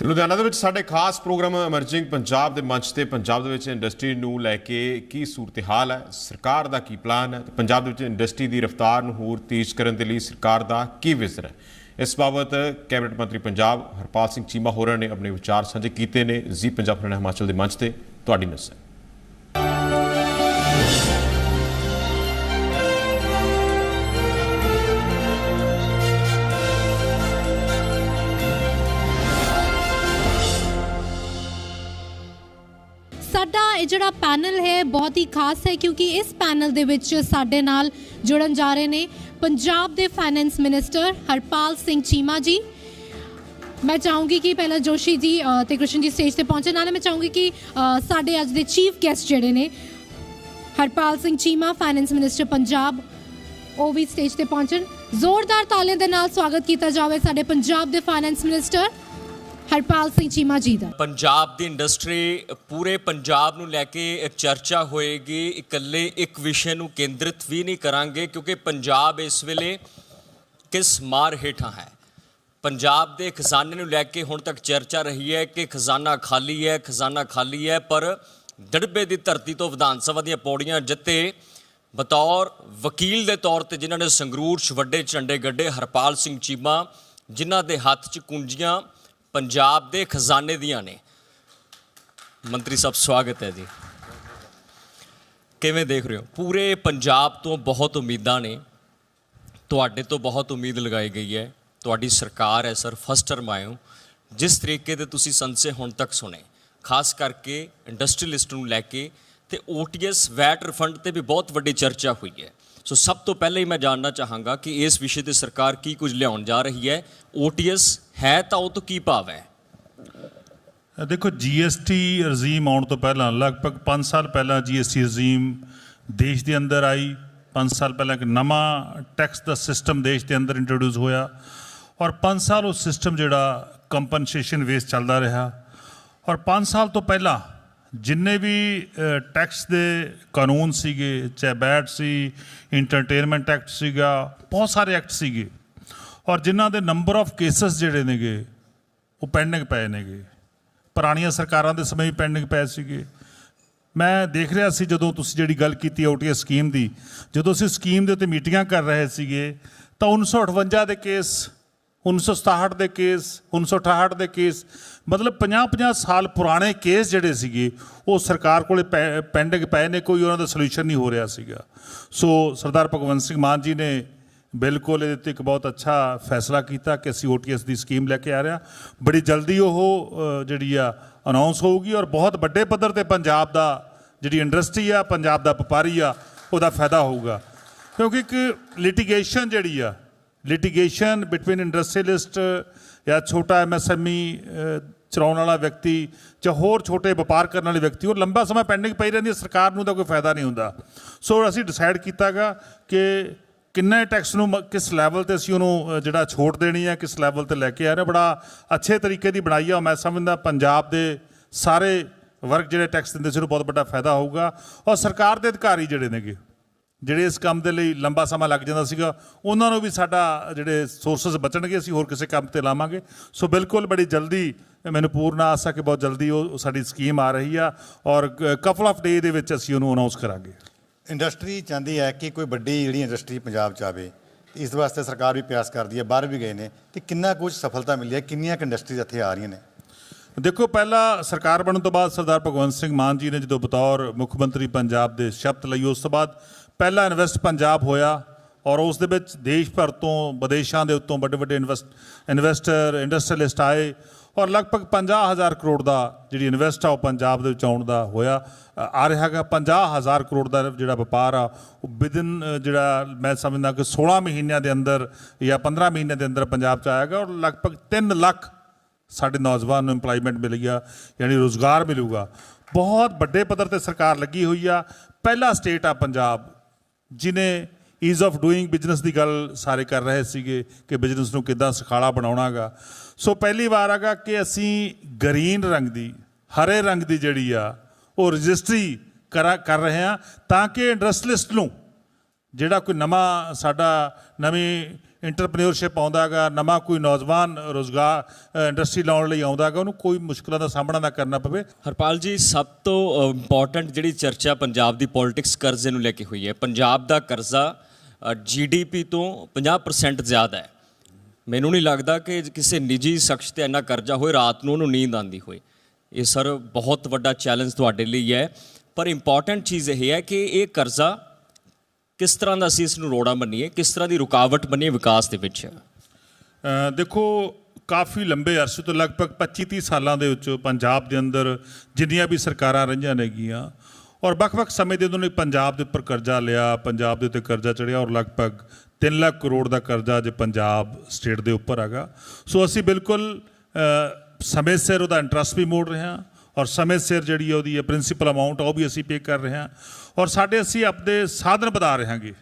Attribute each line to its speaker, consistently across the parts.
Speaker 1: ਤੇ ਲੁਧਿਆਣਾ ਦੇ ਵਿੱਚ ਸਾਡੇ ਖਾਸ ਪ੍ਰੋਗਰਾਮ ਅਮਰਜਿੰਗ ਪੰਜਾਬ ਦੇ ਮੰਚ ਤੇ ਪੰਜਾਬ ਦੇ ਵਿੱਚ ਇੰਡਸਟਰੀ ਨੂੰ ਲੈ ਕੇ ਕੀ ਸੂਰਤ-ਹਾਲ ਹੈ, ਸਰਕਾਰ ਦਾ ਕੀ ਪਲਾਨ ਹੈ ਤੇ ਪੰਜਾਬ ਦੇ ਵਿੱਚ ਇੰਡਸਟਰੀ ਦੀ ਰਫ਼ਤਾਰ ਨੂੰ ਹੋਰ ਤੇਜ਼ ਕਰਨ ਦੇ ਲਈ ਸਰਕਾਰ ਦਾ ਕੀ ਵਿਜ਼ਨ ਹੈ। ਇਸ ਬਾਬਤ ਕੈਬਨਿਟ ਮੰਤਰੀ ਪੰਜਾਬ ਹਰਪਾਲ ਸਿੰਘ ਚੀਮਾ ਹੋਰਾਂ ਨੇ ਆਪਣੇ ਵਿਚਾਰ ਸਾਂਝੇ ਕੀਤੇ ਨੇ। ਜੀ ਪੰਜਾਬ ਹਰਿਆਣਾ ਹਿਮਾਚਲ ਦੇ ਮੰਚ ਤੇ ਤੁਹਾਡੀ ਨਜ਼ਰ।
Speaker 2: ਸਾਡਾ ਇਹ ਜਿਹੜਾ ਪੈਨਲ ਹੈ ਬਹੁਤ ਹੀ ਖਾਸ ਹੈ ਕਿਉਂਕਿ ਇਸ ਪੈਨਲ ਦੇ ਵਿੱਚ ਸਾਡੇ ਨਾਲ ਜੁੜਨ ਜਾ ਰਹੇ ਨੇ ਪੰਜਾਬ ਦੇ ਫਾਈਨੈਂਸ ਮਿਨਿਸਟਰ ਹਰਪਾਲ ਸਿੰਘ ਚੀਮਾ ਜੀ। ਮੈਂ ਚਾਹੂੰਗੀ ਕਿ ਪਹਿਲਾਂ ਜੋਸ਼ੀ ਜੀ ਤੇ ਕ੍ਰਿਸ਼ਨ ਜੀ ਸਟੇਜ ਤੇ ਪਹੁੰਚਣ, ਨਾਲੇ ਮੈਂ ਚਾਹੂੰਗੀ ਕਿ ਸਾਡੇ ਅੱਜ ਦੇ ਚੀਫ ਗੈਸਟ ਜਿਹੜੇ ਨੇ ਹਰਪਾਲ ਸਿੰਘ ਚੀਮਾ ਫਾਈਨੈਂਸ ਮਿਨਿਸਟਰ ਪੰਜਾਬ, ਉਹ ਵੀ ਸਟੇਜ ਤੇ ਪਹੁੰਚਣ। ਜ਼ੋਰਦਾਰ ਤਾਲੀਆਂ ਦੇ ਨਾਲ ਸਵਾਗਤ ਕੀਤਾ ਜਾਵੇ ਸਾਡੇ ਪੰਜਾਬ ਦੇ ਫਾਈਨੈਂਸ ਮਿਨਿਸਟਰ ਹਰਪਾਲ ਸਿੰਘ ਚੀਮਾ ਜੀ ਦਾ।
Speaker 3: ਪੰਜਾਬ ਦੀ ਇੰਡਸਟਰੀ ਪੂਰੇ ਪੰਜਾਬ ਨੂੰ ਲੈ ਕੇ ਚਰਚਾ ਹੋਏਗੀ। ਇਕੱਲੇ ਇੱਕ ਵਿਸ਼ੇ ਨੂੰ ਕੇਂਦਰਿਤ ਵੀ ਨਹੀਂ ਕਰਾਂਗੇ ਕਿਉਂਕਿ ਪੰਜਾਬ ਇਸ ਵੇਲੇ ਕਿਸ ਮਾਰ ਹੇਠਾਂ ਹੈ। ਪੰਜਾਬ ਦੇ ਖਜ਼ਾਨੇ ਨੂੰ ਲੈ ਕੇ ਹੁਣ ਤੱਕ ਚਰਚਾ ਰਹੀ ਹੈ ਕਿ ਖਜ਼ਾਨਾ ਖਾਲੀ ਹੈ, ਖਜ਼ਾਨਾ ਖਾਲੀ ਹੈ, ਪਰ ਦੜਬੇ ਦੀ ਧਰਤੀ ਤੋਂ ਵਿਧਾਨ ਸਭਾ ਦੀਆਂ ਪੌੜੀਆਂ ਜਿੱਤੇ ਬਤੌਰ ਵਕੀਲ ਦੇ ਤੌਰ ਤੇ ਜਿਨ੍ਹਾਂ ਨੇ ਸੰਗਰੂਰ 'ਚ ਵੱਡੇ ਝੰਡੇ ਗੱਡੇ, ਹਰਪਾਲ ਸਿੰਘ ਚੀਮਾ, ਜਿਨ੍ਹਾਂ ਦੇ ਹੱਥ 'ਚ ਕੁੰਜੀਆਂ ਪੰਜਾਬ ਦੇ ਖਜ਼ਾਨੇ ਦੀਆਂ ਨੇ। ਮੰਤਰੀ ਸਾਹਿਬ ਸਵਾਗਤ ਹੈ ਜੀ। ਕਿਵੇਂ ਦੇਖ ਰਹੇ ਹੋ? ਪੂਰੇ ਪੰਜਾਬ ਤੋਂ ਬਹੁਤ ਉਮੀਦਾਂ ਨੇ, ਤੁਹਾਡੇ ਤੋਂ ਬਹੁਤ ਉਮੀਦ ਲਗਾਈ ਗਈ ਹੈ। ਤੁਹਾਡੀ ਸਰਕਾਰ ਹੈ ਸਰ, ਫਸਟ ਟਰਮ ਆਏ ਹੋ। ਜਿਸ ਤਰੀਕੇ ਦੇ ਤੁਸੀਂ ਸੰਸੇ ਹੁਣ ਤੱਕ ਸੁਣੇ, ਖਾਸ ਕਰਕੇ ਇੰਡਸਟਰੀਲਿਸਟ ਨੂੰ ਲੈ ਕੇ ਤੇ OTS ਵੈਟ ਰਿਫੰਡ ਤੇ ਵੀ ਬਹੁਤ ਵੱਡੀ ਚਰਚਾ ਹੋਈ ਹੈ। ਸੋ ਸਭ ਤੋਂ ਪਹਿਲਾਂ ਹੀ ਮੈਂ ਜਾਣਨਾ ਚਾਹਾਂਗਾ ਕਿ ਇਸ ਵਿਸ਼ੇ ਤੇ ਸਰਕਾਰ ਕੀ ਕੁਝ ਲਿਆਉਣ ਜਾ ਰਹੀ ਹੈ। OTS ਹੈ ਤਾਂ ਉਹ ਤੋਂ ਕੀ ਭਾਵ ਹੈ?
Speaker 4: ਦੇਖੋ, GST ਰਜੀਮ ਆਉਣ ਤੋਂ ਪਹਿਲਾਂ ਲਗਭਗ 5 ਸਾਲ ਪਹਿਲਾਂ GST ਰਜੀਮ ਦੇਸ਼ ਦੇ ਅੰਦਰ ਆਈ। 5 ਸਾਲ ਪਹਿਲਾਂ ਇੱਕ ਨਵਾਂ ਟੈਕਸ ਦਾ ਸਿਸਟਮ ਦੇਸ਼ ਦੇ ਅੰਦਰ ਇੰਟਰੋਡਿਊਸ ਹੋਇਆ ਔਰ 5 ਸਾਲ ਉਹ ਸਿਸਟਮ ਜਿਹੜਾ ਕੰਪਨਸੇਸ਼ਨ ਬੇਸ ਚੱਲਦਾ ਰਿਹਾ। ਔਰ 5 ਸਾਲ ਤੋਂ ਪਹਿਲਾਂ ਜਿੰਨੇ ਵੀ ਟੈਕਸ ਦੇ ਕਾਨੂੰਨ ਸੀਗੇ, ਚਾਹੇ ਬੈਟ ਸੀ, ਇੰਟਰਟੇਨਮੈਂਟ ਐਕਟ ਸੀਗਾ, ਬਹੁਤ ਸਾਰੇ ਐਕਟ ਸੀਗੇ ਔਰ ਜਿਨ੍ਹਾਂ ਦੇ ਨੰਬਰ ਆਫ ਕੇਸਸ ਜਿਹੜੇ ਨੇਗੇ ਉਹ ਪੈਂਡਿੰਗ ਪਏ ਨੇਗੇ। ਪੁਰਾਣੀਆਂ ਸਰਕਾਰਾਂ ਦੇ ਸਮੇਂ ਵੀ ਪੈਂਡਿੰਗ ਪਏ ਸੀਗੇ। ਮੈਂ ਦੇਖ ਰਿਹਾ ਸੀ ਜਦੋਂ ਤੁਸੀਂ ਜਿਹੜੀ ਗੱਲ ਕੀਤੀ OTS ਸਕੀਮ ਦੀ, ਜਦੋਂ ਅਸੀਂ ਸਕੀਮ ਦੇ ਉੱਤੇ ਮੀਟਿੰਗਾਂ ਕਰ ਰਹੇ ਸੀਗੇ ਤਾਂ 1958 ਦੇ ਕੇਸ, 1967 ਦੇ ਕੇਸ, 1968 ਦੇ ਕੇਸ, ਮਤਲਬ 50-50 ਸਾਲ ਪੁਰਾਣੇ ਕੇਸ ਜਿਹੜੇ ਸੀਗੇ ਉਹ ਸਰਕਾਰ ਕੋਲੇ ਪੈਂਡਿੰਗ ਪਏ ਨੇ, ਕੋਈ ਉਹਨਾਂ ਦਾ ਸੋਲਿਊਸ਼ਨ ਨਹੀਂ ਹੋ ਰਿਹਾ ਸੀਗਾ। ਸੋ ਸਰਦਾਰ ਭਗਵੰਤ ਸਿੰਘ ਮਾਨ ਜੀ ਨੇ ਬਿਲਕੁਲ ਇਹਦੇ 'ਤੇ ਇੱਕ ਬਹੁਤ ਅੱਛਾ ਫੈਸਲਾ ਕੀਤਾ ਕਿ ਅਸੀਂ OTS ਦੀ ਸਕੀਮ ਲੈ ਕੇ ਆ ਰਹੇ ਹਾਂ। ਬੜੀ ਜਲਦੀ ਉਹ ਜਿਹੜੀ ਆ ਅਨਾਊਂਸ ਹੋਊਗੀ ਔਰ ਬਹੁਤ ਵੱਡੇ ਪੱਧਰ 'ਤੇ ਪੰਜਾਬ ਦਾ ਜਿਹੜੀ ਇੰਡਸਟਰੀ ਆ, ਪੰਜਾਬ ਦਾ ਵਪਾਰੀ ਆ, ਉਹਦਾ ਫਾਇਦਾ ਹੋਊਗਾ। ਕਿਉਂਕਿ ਇੱਕ ਲਿਟੀਗੇਸ਼ਨ ਜਿਹੜੀ ਆ, ਲਿਟੀਗੇਸ਼ਨ ਬਿਟਵੀਨ ਇੰਡਸਟਰੀਲਿਸਟ ਜਾਂ ਛੋਟਾ MSME ਚਲਾਉਣ ਵਾਲਾ ਵਿਅਕਤੀ ਜਾਂ ਹੋਰ ਛੋਟੇ ਵਪਾਰ ਕਰਨ ਵਾਲੇ ਵਿਅਕਤੀ, ਉਹ ਲੰਬਾ ਸਮਾਂ ਪੈਂਡਿੰਗ ਪਈ ਰਹਿੰਦੀ ਹੈ, ਸਰਕਾਰ ਨੂੰ ਤਾਂ ਕੋਈ ਫਾਇਦਾ ਨਹੀਂ ਹੁੰਦਾ। ਸੋ ਅਸੀਂ ਡਿਸਾਈਡ ਕੀਤਾ ਗਾ ਕਿ ਕਿੰਨੇ ਟੈਕਸ ਨੂੰ ਕਿਸ ਲੈਵਲ 'ਤੇ ਅਸੀਂ ਉਹਨੂੰ ਜਿਹੜਾ ਛੋਟ ਦੇਣੀ ਹੈ, ਕਿਸ ਲੈਵਲ 'ਤੇ ਲੈ ਕੇ ਆ ਰਹੇ। ਬੜਾ ਅੱਛੇ ਤਰੀਕੇ ਦੀ ਬਣਾਈ ਆ। ਮੈਂ ਸਮਝਦਾ ਪੰਜਾਬ ਦੇ ਸਾਰੇ ਵਰਗ ਜਿਹੜੇ ਟੈਕਸ ਦਿੰਦੇ ਸੀ ਉਹਨੂੰ ਬਹੁਤ ਵੱਡਾ ਫਾਇਦਾ ਹੋਊਗਾ ਔਰ ਸਰਕਾਰ ਦੇ ਅਧਿਕਾਰੀ ਜਿਹੜੇ ਨੇਗੇ, ਜਿਹੜੇ ਇਸ ਕੰਮ ਦੇ ਲਈ ਲੰਬਾ ਸਮਾਂ ਲੱਗ ਜਾਂਦਾ ਸੀਗਾ, ਉਹਨਾਂ ਨੂੰ ਵੀ ਸਾਡਾ ਜਿਹੜੇ ਸੋਰਸਿਸ ਬਚਣਗੇ, ਅਸੀਂ ਹੋਰ ਕਿਸੇ ਕੰਮ 'ਤੇ ਲਾਵਾਂਗੇ। ਸੋ ਬਿਲਕੁਲ ਬੜੀ ਜਲਦੀ, ਮੈਨੂੰ ਪੂਰਨ ਆਸ ਹੈ ਕਿ ਬਹੁਤ ਜਲਦੀ ਉਹ ਸਾਡੀ ਸਕੀਮ ਆ ਰਹੀ ਆ ਔਰ ਕਪਲ ਆਫ ਡੇ ਦੇ ਵਿੱਚ ਅਸੀਂ ਉਹਨੂੰ ਅਨਾਊਂਸ ਕਰਾਂਗੇ।
Speaker 5: ਇੰਡਸਟਰੀ ਚਾਹੁੰਦੀ ਹੈ ਕਿ ਕੋਈ ਵੱਡੀ ਜਿਹੜੀ ਇੰਡਸਟਰੀ ਪੰਜਾਬ 'ਚ ਆਵੇ, ਇਸ ਵਾਸਤੇ ਸਰਕਾਰ ਵੀ ਪ੍ਰਯਾਸ ਕਰਦੀ ਹੈ, ਬਾਹਰ ਵੀ ਗਏ ਨੇ, ਅਤੇ ਕਿੰਨਾ ਕੁਝ ਸਫਲਤਾ ਮਿਲੀ ਹੈ, ਕਿੰਨੀਆਂ ਕੁ ਇੰਡਸਟਰੀਜ਼ ਇੱਥੇ ਆ ਰਹੀਆਂ ਨੇ?
Speaker 4: ਦੇਖੋ, ਪਹਿਲਾਂ ਸਰਕਾਰ ਬਣਨ ਤੋਂ ਬਾਅਦ ਸਰਦਾਰ ਭਗਵੰਤ ਸਿੰਘ ਮਾਨ ਜੀ ਨੇ ਜਦੋਂ ਬਤੌਰ ਮੁੱਖ ਮੰਤਰੀ ਪੰਜਾਬ ਦੇ ਸ਼ਪਥ ਲਈ, ਉਸ ਤੋਂ ਬਾਅਦ ਪਹਿਲਾ ਇਨਵੈਸਟ ਪੰਜਾਬ ਹੋਇਆ ਔਰ ਉਸ ਦੇ ਵਿੱਚ ਦੇਸ਼ ਭਰ ਤੋਂ, ਵਿਦੇਸ਼ਾਂ ਦੇ ਉੱਤੋਂ ਵੱਡੇ ਵੱਡੇ ਇਨਵੈਸਟਰ, ਇੰਡਸਟਰੀਲਿਸਟ ਆਏ ਔਰ ਲਗਭਗ 50,000 ਕਰੋੜ ਦਾ ਜਿਹੜੀ ਇਨਵੈਸਟ ਆ ਉਹ ਪੰਜਾਬ ਦੇ ਵਿੱਚ ਆਉਣ ਦਾ ਹੋਇਆ ਆ ਰਿਹਾ ਹੈਗਾ। 50,000 ਕਰੋੜ ਦਾ ਜਿਹੜਾ ਵਪਾਰ ਆ ਉਹ ਵਿਦਿਨ ਜਿਹੜਾ ਮੈਂ ਸਮਝਦਾ ਕਿ 16 ਮਹੀਨਿਆਂ ਦੇ ਅੰਦਰ ਜਾਂ 15 ਮਹੀਨਿਆਂ ਦੇ ਅੰਦਰ ਪੰਜਾਬ 'ਚ ਆਏਗਾ ਔਰ ਲਗਭਗ 3 ਲੱਖ ਸਾਡੇ ਨੌਜਵਾਨ ਨੂੰ ਇੰਪਲਾਈਮੈਂਟ ਮਿਲੇਗੀ, ਯਾਨੀ ਰੁਜ਼ਗਾਰ ਮਿਲੂਗਾ। ਬਹੁਤ ਵੱਡੇ ਪੱਧਰ 'ਤੇ ਸਰਕਾਰ ਲੱਗੀ ਹੋਈ ਆ। ਪਹਿਲਾ ਸਟੇਟ ਆ ਪੰਜਾਬ ਜਿਹਨੇ ਈਜ਼ ਆਫ ਡੂਇੰਗ ਬਿਜ਼ਨਸ ਦੀ ਗੱਲ ਸਾਰੇ ਕਰ ਰਹੇ ਸੀਗੇ ਕਿ ਬਿਜ਼ਨਸ ਨੂੰ ਕਿੱਦਾਂ ਸੁਖਾਲਾ ਬਣਾਉਣਾ ਗਾ। ਸੋ ਪਹਿਲੀ ਵਾਰ ਹੈਗਾ ਕਿ ਅਸੀਂ ਗਰੀਨ ਰੰਗ ਦੀ, ਹਰੇ ਰੰਗ ਦੀ ਜਿਹੜੀ ਆ ਉਹ ਰਜਿਸਟਰੀ ਕਰ ਰਹੇ ਹਾਂ ਤਾਂ ਕਿ ਇੰਡਸਟਰੀਲਿਸਟ ਨੂੰ ਜਿਹੜਾ ਕੋਈ ਨਵਾਂ ਸਾਡਾ ਨਵੀਂ ਇੰਟਰਪ੍ਰੀਨਿਓਰਸ਼ਿਪ ਆਉਂਦਾ ਗਾ, ਨਵਾਂ ਕੋਈ ਨੌਜਵਾਨ ਰੋਜ਼ਗਾਰ ਇੰਡਸਟਰੀ ਲਾਉਣ ਲਈ ਆਉਂਦਾ ਗਾ, ਉਹਨੂੰ ਕੋਈ ਮੁਸ਼ਕਲਾਂ ਦਾ ਸਾਹਮਣਾ ਨਾ ਕਰਨਾ ਪਵੇ।
Speaker 3: ਹਰਪਾਲ ਜੀ, ਸਭ ਤੋਂ ਇੰਪੋਰਟੈਂਟ ਜਿਹੜੀ ਚਰਚਾ ਪੰਜਾਬ ਦੀ ਪੋਲਿਟਿਕਸ ਕਰਜ਼ੇ ਨੂੰ ਲੈ ਕੇ ਹੋਈ ਹੈ। ਪੰਜਾਬ ਦਾ ਕਰਜ਼ਾ GDP ਤੋਂ 50% ਜ਼ਿਆਦਾ ਹੈ। ਮੈਨੂੰ ਨਹੀਂ ਲੱਗਦਾ ਕਿ ਕਿਸੇ ਨਿੱਜੀ ਸ਼ਖਸ ਤੇ ਇੰਨਾ ਕਰਜ਼ਾ ਹੋਏ ਰਾਤ ਨੂੰ ਉਹਨੂੰ ਨੀਂਦ ਆਉਂਦੀ ਹੋਏ। ਇਹ ਸਰ ਬਹੁਤ ਵੱਡਾ ਚੈਲੰਜ ਤੁਹਾਡੇ ਲਈ ਹੈ, ਪਰ ਇੰਪੋਰਟੈਂਟ ਚੀਜ਼ ਇਹ ਹੈ ਕਿ ਇਹ ਕਰਜ਼ਾ ਕਿਸ ਤਰ੍ਹਾਂ ਦਾ ਅਸੀਂ ਇਸ ਨੂੰ ਰੋੜਾ ਮੰਨੀਏ, ਕਿਸ ਤਰ੍ਹਾਂ ਦੀ ਰੁਕਾਵਟ ਬਣੀਏ ਵਿਕਾਸ ਦੇ ਵਿੱਚ?
Speaker 4: ਦੇਖੋ, ਕਾਫੀ ਲੰਬੇ ਅਰਸੇ ਤੋਂ ਲਗਭਗ 25-30 ਸਾਲਾਂ ਦੇ ਵਿੱਚ ਪੰਜਾਬ ਦੇ ਅੰਦਰ ਜਿੰਨੀਆਂ ਵੀ ਸਰਕਾਰਾਂ ਰਹੀਆਂ ਨੇਗੀਆਂ ਔਰ ਵੱਖ-ਵੱਖ ਸਮੇਂ ਦੇ ਉਹਨਾਂ ਨੇ ਪੰਜਾਬ ਦੇ ਉੱਪਰ ਕਰਜ਼ਾ ਲਿਆ, ਪੰਜਾਬ ਦੇ ਉੱਤੇ ਕਰਜ਼ਾ ਚੜ੍ਹਿਆ ਔਰ ਲਗਭਗ 3 ਲੱਖ ਕਰੋੜ ਦਾ ਕਰਜ਼ਾ ਅੱਜ ਪੰਜਾਬ ਸਟੇਟ ਦੇ ਉੱਪਰ ਹੈਗਾ। ਸੋ ਅਸੀਂ ਬਿਲਕੁਲ ਸਮੇਂ ਸਿਰ ਉਹਦਾ ਇੰਟਰਸਟ ਵੀ ਮੋੜ ਰਹੇ ਹਾਂ ਔਰ ਸਮੇਂ ਸਿਰ ਜਿਹੜੀ ਉਹਦੀ ਪ੍ਰਿੰਸੀਪਲ ਅਮਾਊਂਟ ਉਹ ਵੀ ਅਸੀਂ ਪੇ ਕਰ ਰਹੇ ਹਾਂ ਔਰ ਅਸੀਂ ਆਪਣੇ ਸਾਧਨ ਵਧਾ ਰਹੇ ਹਾਂਗੇ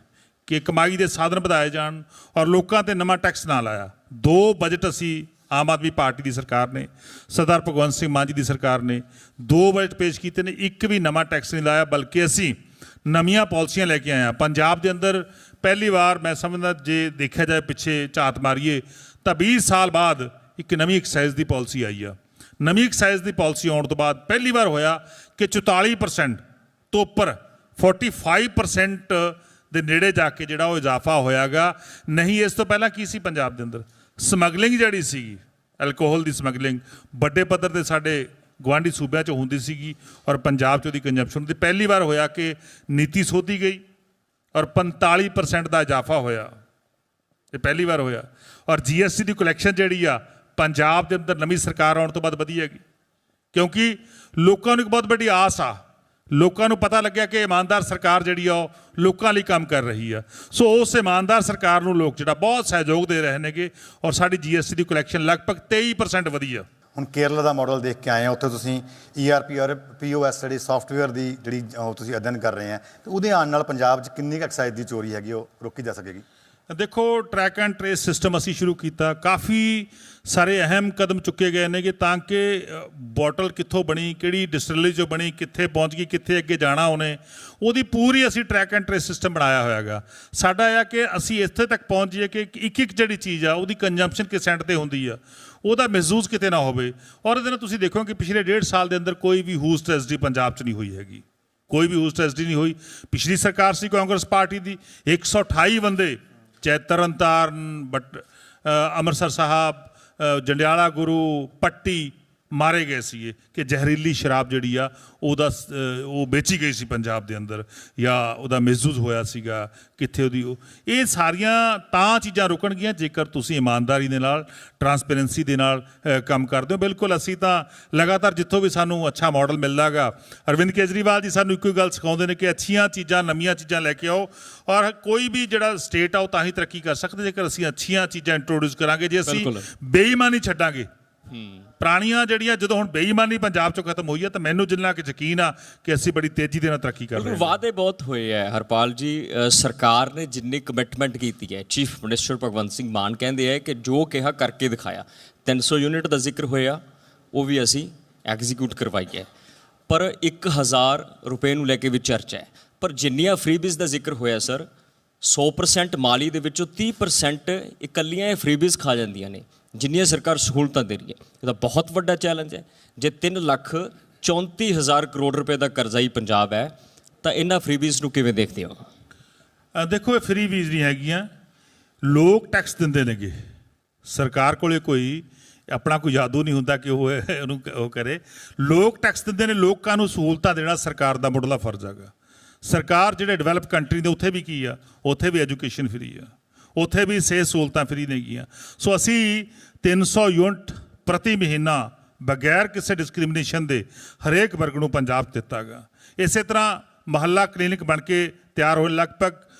Speaker 4: ਕਿ ਕਮਾਈ ਦੇ ਸਾਧਨ ਵਧਾਏ ਜਾਣ ਔਰ ਲੋਕਾਂ 'ਤੇ ਨਵਾਂ ਟੈਕਸ ਨਾ ਲਾਇਆ। 2 ਬਜਟ ਅਸੀਂ ਆਮ ਆਦਮੀ ਪਾਰਟੀ ਦੀ ਸਰਕਾਰ ਨੇ, ਸਰਦਾਰ ਭਗਵੰਤ ਸਿੰਘ ਮਾਨ ਜੀ ਦੀ ਸਰਕਾਰ ਨੇ 2 ਬਜਟ ਪੇਸ਼ ਕੀਤੇ ਨੇ, ਇੱਕ ਵੀ ਨਵਾਂ ਟੈਕਸ ਨਹੀਂ ਲਾਇਆ, ਬਲਕਿ ਅਸੀਂ ਨਵੀਆਂ ਪਾਲਿਸੀਆਂ ਲੈ ਕੇ ਆਏ ਹਾਂ। ਪੰਜਾਬ ਦੇ ਅੰਦਰ ਪਹਿਲੀ ਵਾਰ ਮੈਂ ਸਮਝਦਾ, ਜੇ ਦੇਖਿਆ ਜਾਏ ਪਿੱਛੇ ਝਾਤ ਮਾਰੀਏ ਤਾਂ 20 ਸਾਲ ਬਾਅਦ ਇੱਕ ਨਵੀਂ ਐਕਸਾਈਜ਼ ਦੀ ਪਾਲਿਸੀ ਆਈ ਆ। ਨਵੀਂ ਐਕਸਾਈਜ਼ ਦੀ ਪਾਲਿਸੀ ਆਉਣ ਤੋਂ ਬਾਅਦ ਪਹਿਲੀ ਵਾਰ ਹੋਇਆ ਕਿ 44% ਤੋਂ ਉੱਪਰ 45% ਦੇ ਨੇੜੇ ਜਾ ਕੇ ਜਿਹੜਾ ਉਹ ਇਜ਼ਾਫਾ ਹੋਇਆਗਾ। ਨਹੀਂ, ਇਸ ਤੋਂ ਪਹਿਲਾਂ ਕੀ ਸੀ ਪੰਜਾਬ ਦੇ ਅੰਦਰ? ਸਮਗਲਿੰਗ ਜਿਹੜੀ ਸੀਗੀ, ਐਲਕੋਹਲ ਦੀ ਸਮਗਲਿੰਗ ਵੱਡੇ ਪੱਧਰ 'ਤੇ ਸਾਡੇ ਗੁਆਂਢੀ ਸੂਬਿਆਂ 'ਚ ਹੁੰਦੀ ਸੀਗੀ ਔਰ ਪੰਜਾਬ 'ਚ ਉਹਦੀ ਕੰਜ਼ੰਪਸ਼ਨ ਦੀ ਪਹਿਲੀ ਵਾਰ ਹੋਇਆ ਕਿ ਨੀਤੀ ਸੋਧੀ ਗਈ ਔਰ 45% ਦਾ ਇਜ਼ਾਫਾ ਹੋਇਆ। ਇਹ ਪਹਿਲੀ ਵਾਰ ਹੋਇਆ। ਔਰ GST ਦੀ ਕਲੈਕਸ਼ਨ ਜਿਹੜੀ ਆ ਪੰਜਾਬ ਦੇ ਅੰਦਰ ਨਵੀਂ ਸਰਕਾਰ ਆਉਣ ਤੋਂ ਬਾਅਦ ਵਧੀ ਹੈਗੀ, ਕਿਉਂਕਿ ਲੋਕਾਂ ਨੂੰ ਇੱਕ ਬਹੁਤ ਵੱਡੀ ਆਸ ਆ। ਲੋਕਾਂ ਨੂੰ ਪਤਾ ਲੱਗਿਆ ਕਿ ਇਮਾਨਦਾਰ ਸਰਕਾਰ ਜਿਹੜੀ ਆ ਉਹ ਲੋਕਾਂ ਲਈ ਕੰਮ ਕਰ ਰਹੀ ਆ। ਸੋ ਉਸ ਇਮਾਨਦਾਰ ਸਰਕਾਰ ਨੂੰ ਲੋਕ ਜਿਹੜਾ ਬਹੁਤ ਸਹਿਯੋਗ ਦੇ ਰਹੇ ਨੇਗੇ ਔਰ ਸਾਡੀ GST ਦੀ ਕਲੈਕਸ਼ਨ ਲਗਭਗ 23% ਵਧੀ ਆ।
Speaker 5: ਹੁਣ ਕੇਰਲਾ ਦਾ ਮਾਡਲ ਦੇਖ ਕੇ ਆਏ ਆ, ਉੱਥੇ ਤੁਸੀਂ ERP ਔਰ POS ਜਿਹੜੀ ਸੌਫਟਵੇਅਰ ਦੀ ਜਿਹੜੀ ਉਹ ਤੁਸੀਂ ਅਧਿਐਨ ਕਰ ਰਹੇ ਆ, ਤੇ ਉਹਦੇ ਆਉਣ ਨਾਲ ਪੰਜਾਬ 'ਚ ਕਿੰਨੀ ਕੁ ਐਕਸਾਈਜ਼ ਦੀ ਚੋਰੀ ਹੈਗੀ ਉਹ ਰੋਕੀ ਜਾ ਸਕੇਗੀ?
Speaker 4: ਦੇਖੋ, ਟਰੈਕ ਐਂਡ ਟਰੇਸ ਸਿਸਟਮ ਅਸੀਂ ਸ਼ੁਰੂ ਕੀਤਾ। ਕਾਫੀ ਸਾਰੇ ਅਹਿਮ ਕਦਮ ਚੁੱਕੇ ਗਏ ਨੇ ਕਿ ਤਾਂ ਕਿ ਬੋਟਲ ਕਿੱਥੋਂ ਬਣੀ, ਕਿਹੜੀ ਡਿਸਟਿਲਰੀ 'ਚੋਂ ਬਣੀ, ਕਿੱਥੇ ਪਹੁੰਚ ਗਈ, ਕਿੱਥੇ ਅੱਗੇ ਜਾਣਾ ਉਹਨੇ, ਉਹਦੀ ਪੂਰੀ ਅਸੀਂ ਟਰੈਕ ਐਂਡ ਟਰੇਸ ਸਿਸਟਮ ਬਣਾਇਆ ਹੋਇਆ ਗਾ। ਸਾਡਾ ਆ ਕਿ ਅਸੀਂ ਇੱਥੇ ਤੱਕ ਪਹੁੰਚ ਜਾਈਏ ਕਿ ਇੱਕ ਜਿਹੜੀ ਚੀਜ਼ ਆ ਉਹਦੀ ਕੰਜ਼ੰਪਸ਼ਨ ਕਿਸ ਸੈਂਟ 'ਤੇ ਹੁੰਦੀ ਆ, ਉਹਦਾ ਮਹਿਸੂਸ ਕਿਤੇ ਨਾ ਹੋਵੇ। ਔਰ ਇਹਦੇ ਨਾਲ ਤੁਸੀਂ ਦੇਖੋ ਕਿ ਪਿਛਲੇ 1.5 ਸਾਲ ਦੇ ਅੰਦਰ ਕੋਈ ਵੀ ਹੂਸ ਟ੍ਰੈਜਡੀ ਪੰਜਾਬ 'ਚ ਨਹੀਂ ਹੋਈ ਹੈਗੀ, ਕੋਈ ਵੀ ਹੂਸ ਟ੍ਰੈਜਡੀ ਨਹੀਂ ਹੋਈ। ਪਿਛਲੀ ਸਰਕਾਰ ਸੀ ਕਾਂਗਰਸ ਪਾਰਟੀ ਦੀ, 128 ਬੰਦੇ ਚਾਹੇ ਤਰਨਤਾਰਨ, ਅੰਮ੍ਰਿਤਸਰ ਸਾਹਿਬ, ਜੰਡਿਆਲਾ ਗੁਰੂ, ਪੱਟੀ ਮਾਰੇ ਗਏ ਸੀਗੇ ਕਿ ਜ਼ਹਿਰੀਲੀ ਸ਼ਰਾਬ ਜਿਹੜੀ ਆ ਉਹ ਵੇਚੀ ਗਈ ਸੀ ਪੰਜਾਬ ਦੇ ਅੰਦਰ ਜਾਂ ਉਹਦਾ ਮਿਸਯੂਜ਼ ਹੋਇਆ ਸੀਗਾ ਕਿੱਥੇ ਉਹਦੀ। ਇਹ ਸਾਰੀਆਂ ਤਾਂ ਚੀਜ਼ਾਂ ਰੁਕਣਗੀਆਂ ਜੇਕਰ ਤੁਸੀਂ ਇਮਾਨਦਾਰੀ ਦੇ ਨਾਲ, ਟਰਾਂਸਪੇਰੈਂਸੀ ਦੇ ਨਾਲ ਕੰਮ ਕਰਦੇ ਹੋ। ਬਿਲਕੁਲ, ਅਸੀਂ ਤਾਂ ਲਗਾਤਾਰ ਜਿੱਥੋਂ ਵੀ ਸਾਨੂੰ ਅੱਛਾ ਮਾਡਲ ਮਿਲਦਾ ਗਾ, ਅਰਵਿੰਦ ਕੇਜਰੀਵਾਲ ਜੀ ਸਾਨੂੰ ਇੱਕੋ ਹੀ ਗੱਲ ਸਿਖਾਉਂਦੇ ਨੇ ਕਿ ਅੱਛੀਆਂ ਚੀਜ਼ਾਂ, ਨਵੀਆਂ ਚੀਜ਼ਾਂ ਲੈ ਕੇ ਆਓ ਔਰ ਕੋਈ ਵੀ ਜਿਹੜਾ ਸਟੇਟ ਆ ਉਹ ਤਾਂ ਹੀ ਤਰੱਕੀ ਕਰ ਸਕਦੇ ਜੇਕਰ ਅਸੀਂ ਅੱਛੀਆਂ ਚੀਜ਼ਾਂ ਇੰਟਰੋਡਿਊਸ ਕਰਾਂਗੇ। ਜੇ ਅਸੀਂ ਬੇਈਮਾਨੀ ਛੱਡਾਂਗੇ, ਪੁਰਾਣੀਆਂ ਜਿਹੜੀਆਂ, ਜਦੋਂ ਹੁਣ ਬੇਈਮਾਨੀ ਪੰਜਾਬ 'ਚੋਂ ਖਤਮ ਹੋਈ ਹੈ ਤਾਂ ਮੈਨੂੰ ਜਿੰਨਾ ਕਿ ਯਕੀਨ ਆ ਕਿ ਅਸੀਂ ਬੜੀ ਤੇਜ਼ੀ ਦੇ ਨਾਲ ਤਰੱਕੀ ਕਰ ਰਹੇ ਹਾਂ।
Speaker 3: ਵਾਅਦੇ ਬਹੁਤ ਹੋਏ ਹੈ ਹਰਪਾਲ ਜੀ, ਸਰਕਾਰ ਨੇ ਜਿੰਨੀ ਕਮਿਟਮੈਂਟ ਕੀਤੀ ਹੈ। ਚੀਫ ਮਿਨਿਸਟਰ ਭਗਵੰਤ ਸਿੰਘ ਮਾਨ ਕਹਿੰਦੇ ਹੈ ਕਿ ਜੋ ਕਿਹਾ ਕਰਕੇ ਦਿਖਾਇਆ। 300 ਯੂਨਿਟ ਦਾ ਜ਼ਿਕਰ ਹੋਇਆ, ਉਹ ਵੀ ਅਸੀਂ ਐਗਜ਼ੀਕਿਊਟ ਕਰਵਾਈ ਹੈ, ਪਰ 1000 ਰੁਪਏ ਨੂੰ ਲੈ ਕੇ ਵੀ ਚਰਚਾ ਹੈ। ਪਰ ਜਿੰਨੀਆਂ ਫਰੀਬੀਜ਼ ਦਾ ਜ਼ਿਕਰ ਹੋਇਆ ਸਰ, 100% ਮਾਲੀ ਦੇ ਵਿੱਚੋਂ 30% ਇਕੱਲੀਆਂ ਇਹ ਫਰੀਬੀਜ਼ ਖਾ ਜਾਂਦੀਆਂ ਨੇ ਜਿੰਨੀਆਂ ਸਰਕਾਰ ਸਹੂਲਤਾਂ ਦੇ ਰਹੀ ਹੈ। ਇਹਦਾ ਬਹੁਤ ਵੱਡਾ ਚੈਲੰਜ ਹੈ। ਜੇ 3,34,000 ਕਰੋੜ ਰੁਪਏ ਦਾ ਕਰਜ਼ਾ ਹੀ ਪੰਜਾਬ ਹੈ ਤਾਂ ਇਹਨਾਂ ਫਰੀਬੀਜ਼ ਨੂੰ ਕਿਵੇਂ ਦੇਖਦੇ ਹੋ?
Speaker 4: ਦੇਖੋ, ਇਹ ਫਰੀਬੀਜ਼ ਨਹੀਂ ਹੈਗੀਆਂ, ਲੋਕ ਟੈਕਸ ਦਿੰਦੇ ਨੇਗੇ। ਸਰਕਾਰ ਕੋਲੇ ਕੋਈ ਆਪਣਾ ਕੋਈ ਜਾਦੂ ਨਹੀਂ ਹੁੰਦਾ ਕਿ ਉਹਨੂੰ ਉਹ ਕਰੇ। ਲੋਕ ਟੈਕਸ ਦਿੰਦੇ ਨੇ, ਲੋਕਾਂ ਨੂੰ ਸਹੂਲਤਾਂ ਦੇਣਾ ਸਰਕਾਰ ਦਾ ਮੁੱਢਲਾ ਫਰਜ਼ ਹੈਗਾ। ਸਰਕਾਰ ਜਿਹੜੇ ਡਿਵੈਲਪ ਕੰਟਰੀ ਦੇ ਉੱਥੇ ਵੀ ਕੀ ਆ, ਉੱਥੇ ਵੀ ਐਜੂਕੇਸ਼ਨ ਫਰੀ ਆ, ਉੱਥੇ ਵੀ ਸਿਹਤ ਸਹੂਲਤਾਂ ਫਰੀ ਨੇਗੀਆਂ। ਸੋ ਅਸੀਂ 300 ਯੂਨਿਟ ਪ੍ਰਤੀ ਮਹੀਨਾ ਬਗੈਰ ਕਿਸੇ ਡਿਸਕ੍ਰਿਮੀਨੇਸ਼ਨ ਦੇ ਹਰੇਕ ਵਰਗ ਨੂੰ ਪੰਜਾਬ 'ਚ ਦਿੱਤਾ ਗਾ। ਇਸੇ ਤਰ੍ਹਾਂ ਮੁਹੱਲਾ ਕਲੀਨਿਕ ਬਣ ਕੇ ਤਿਆਰ ਹੋਏ, ਲਗਭਗ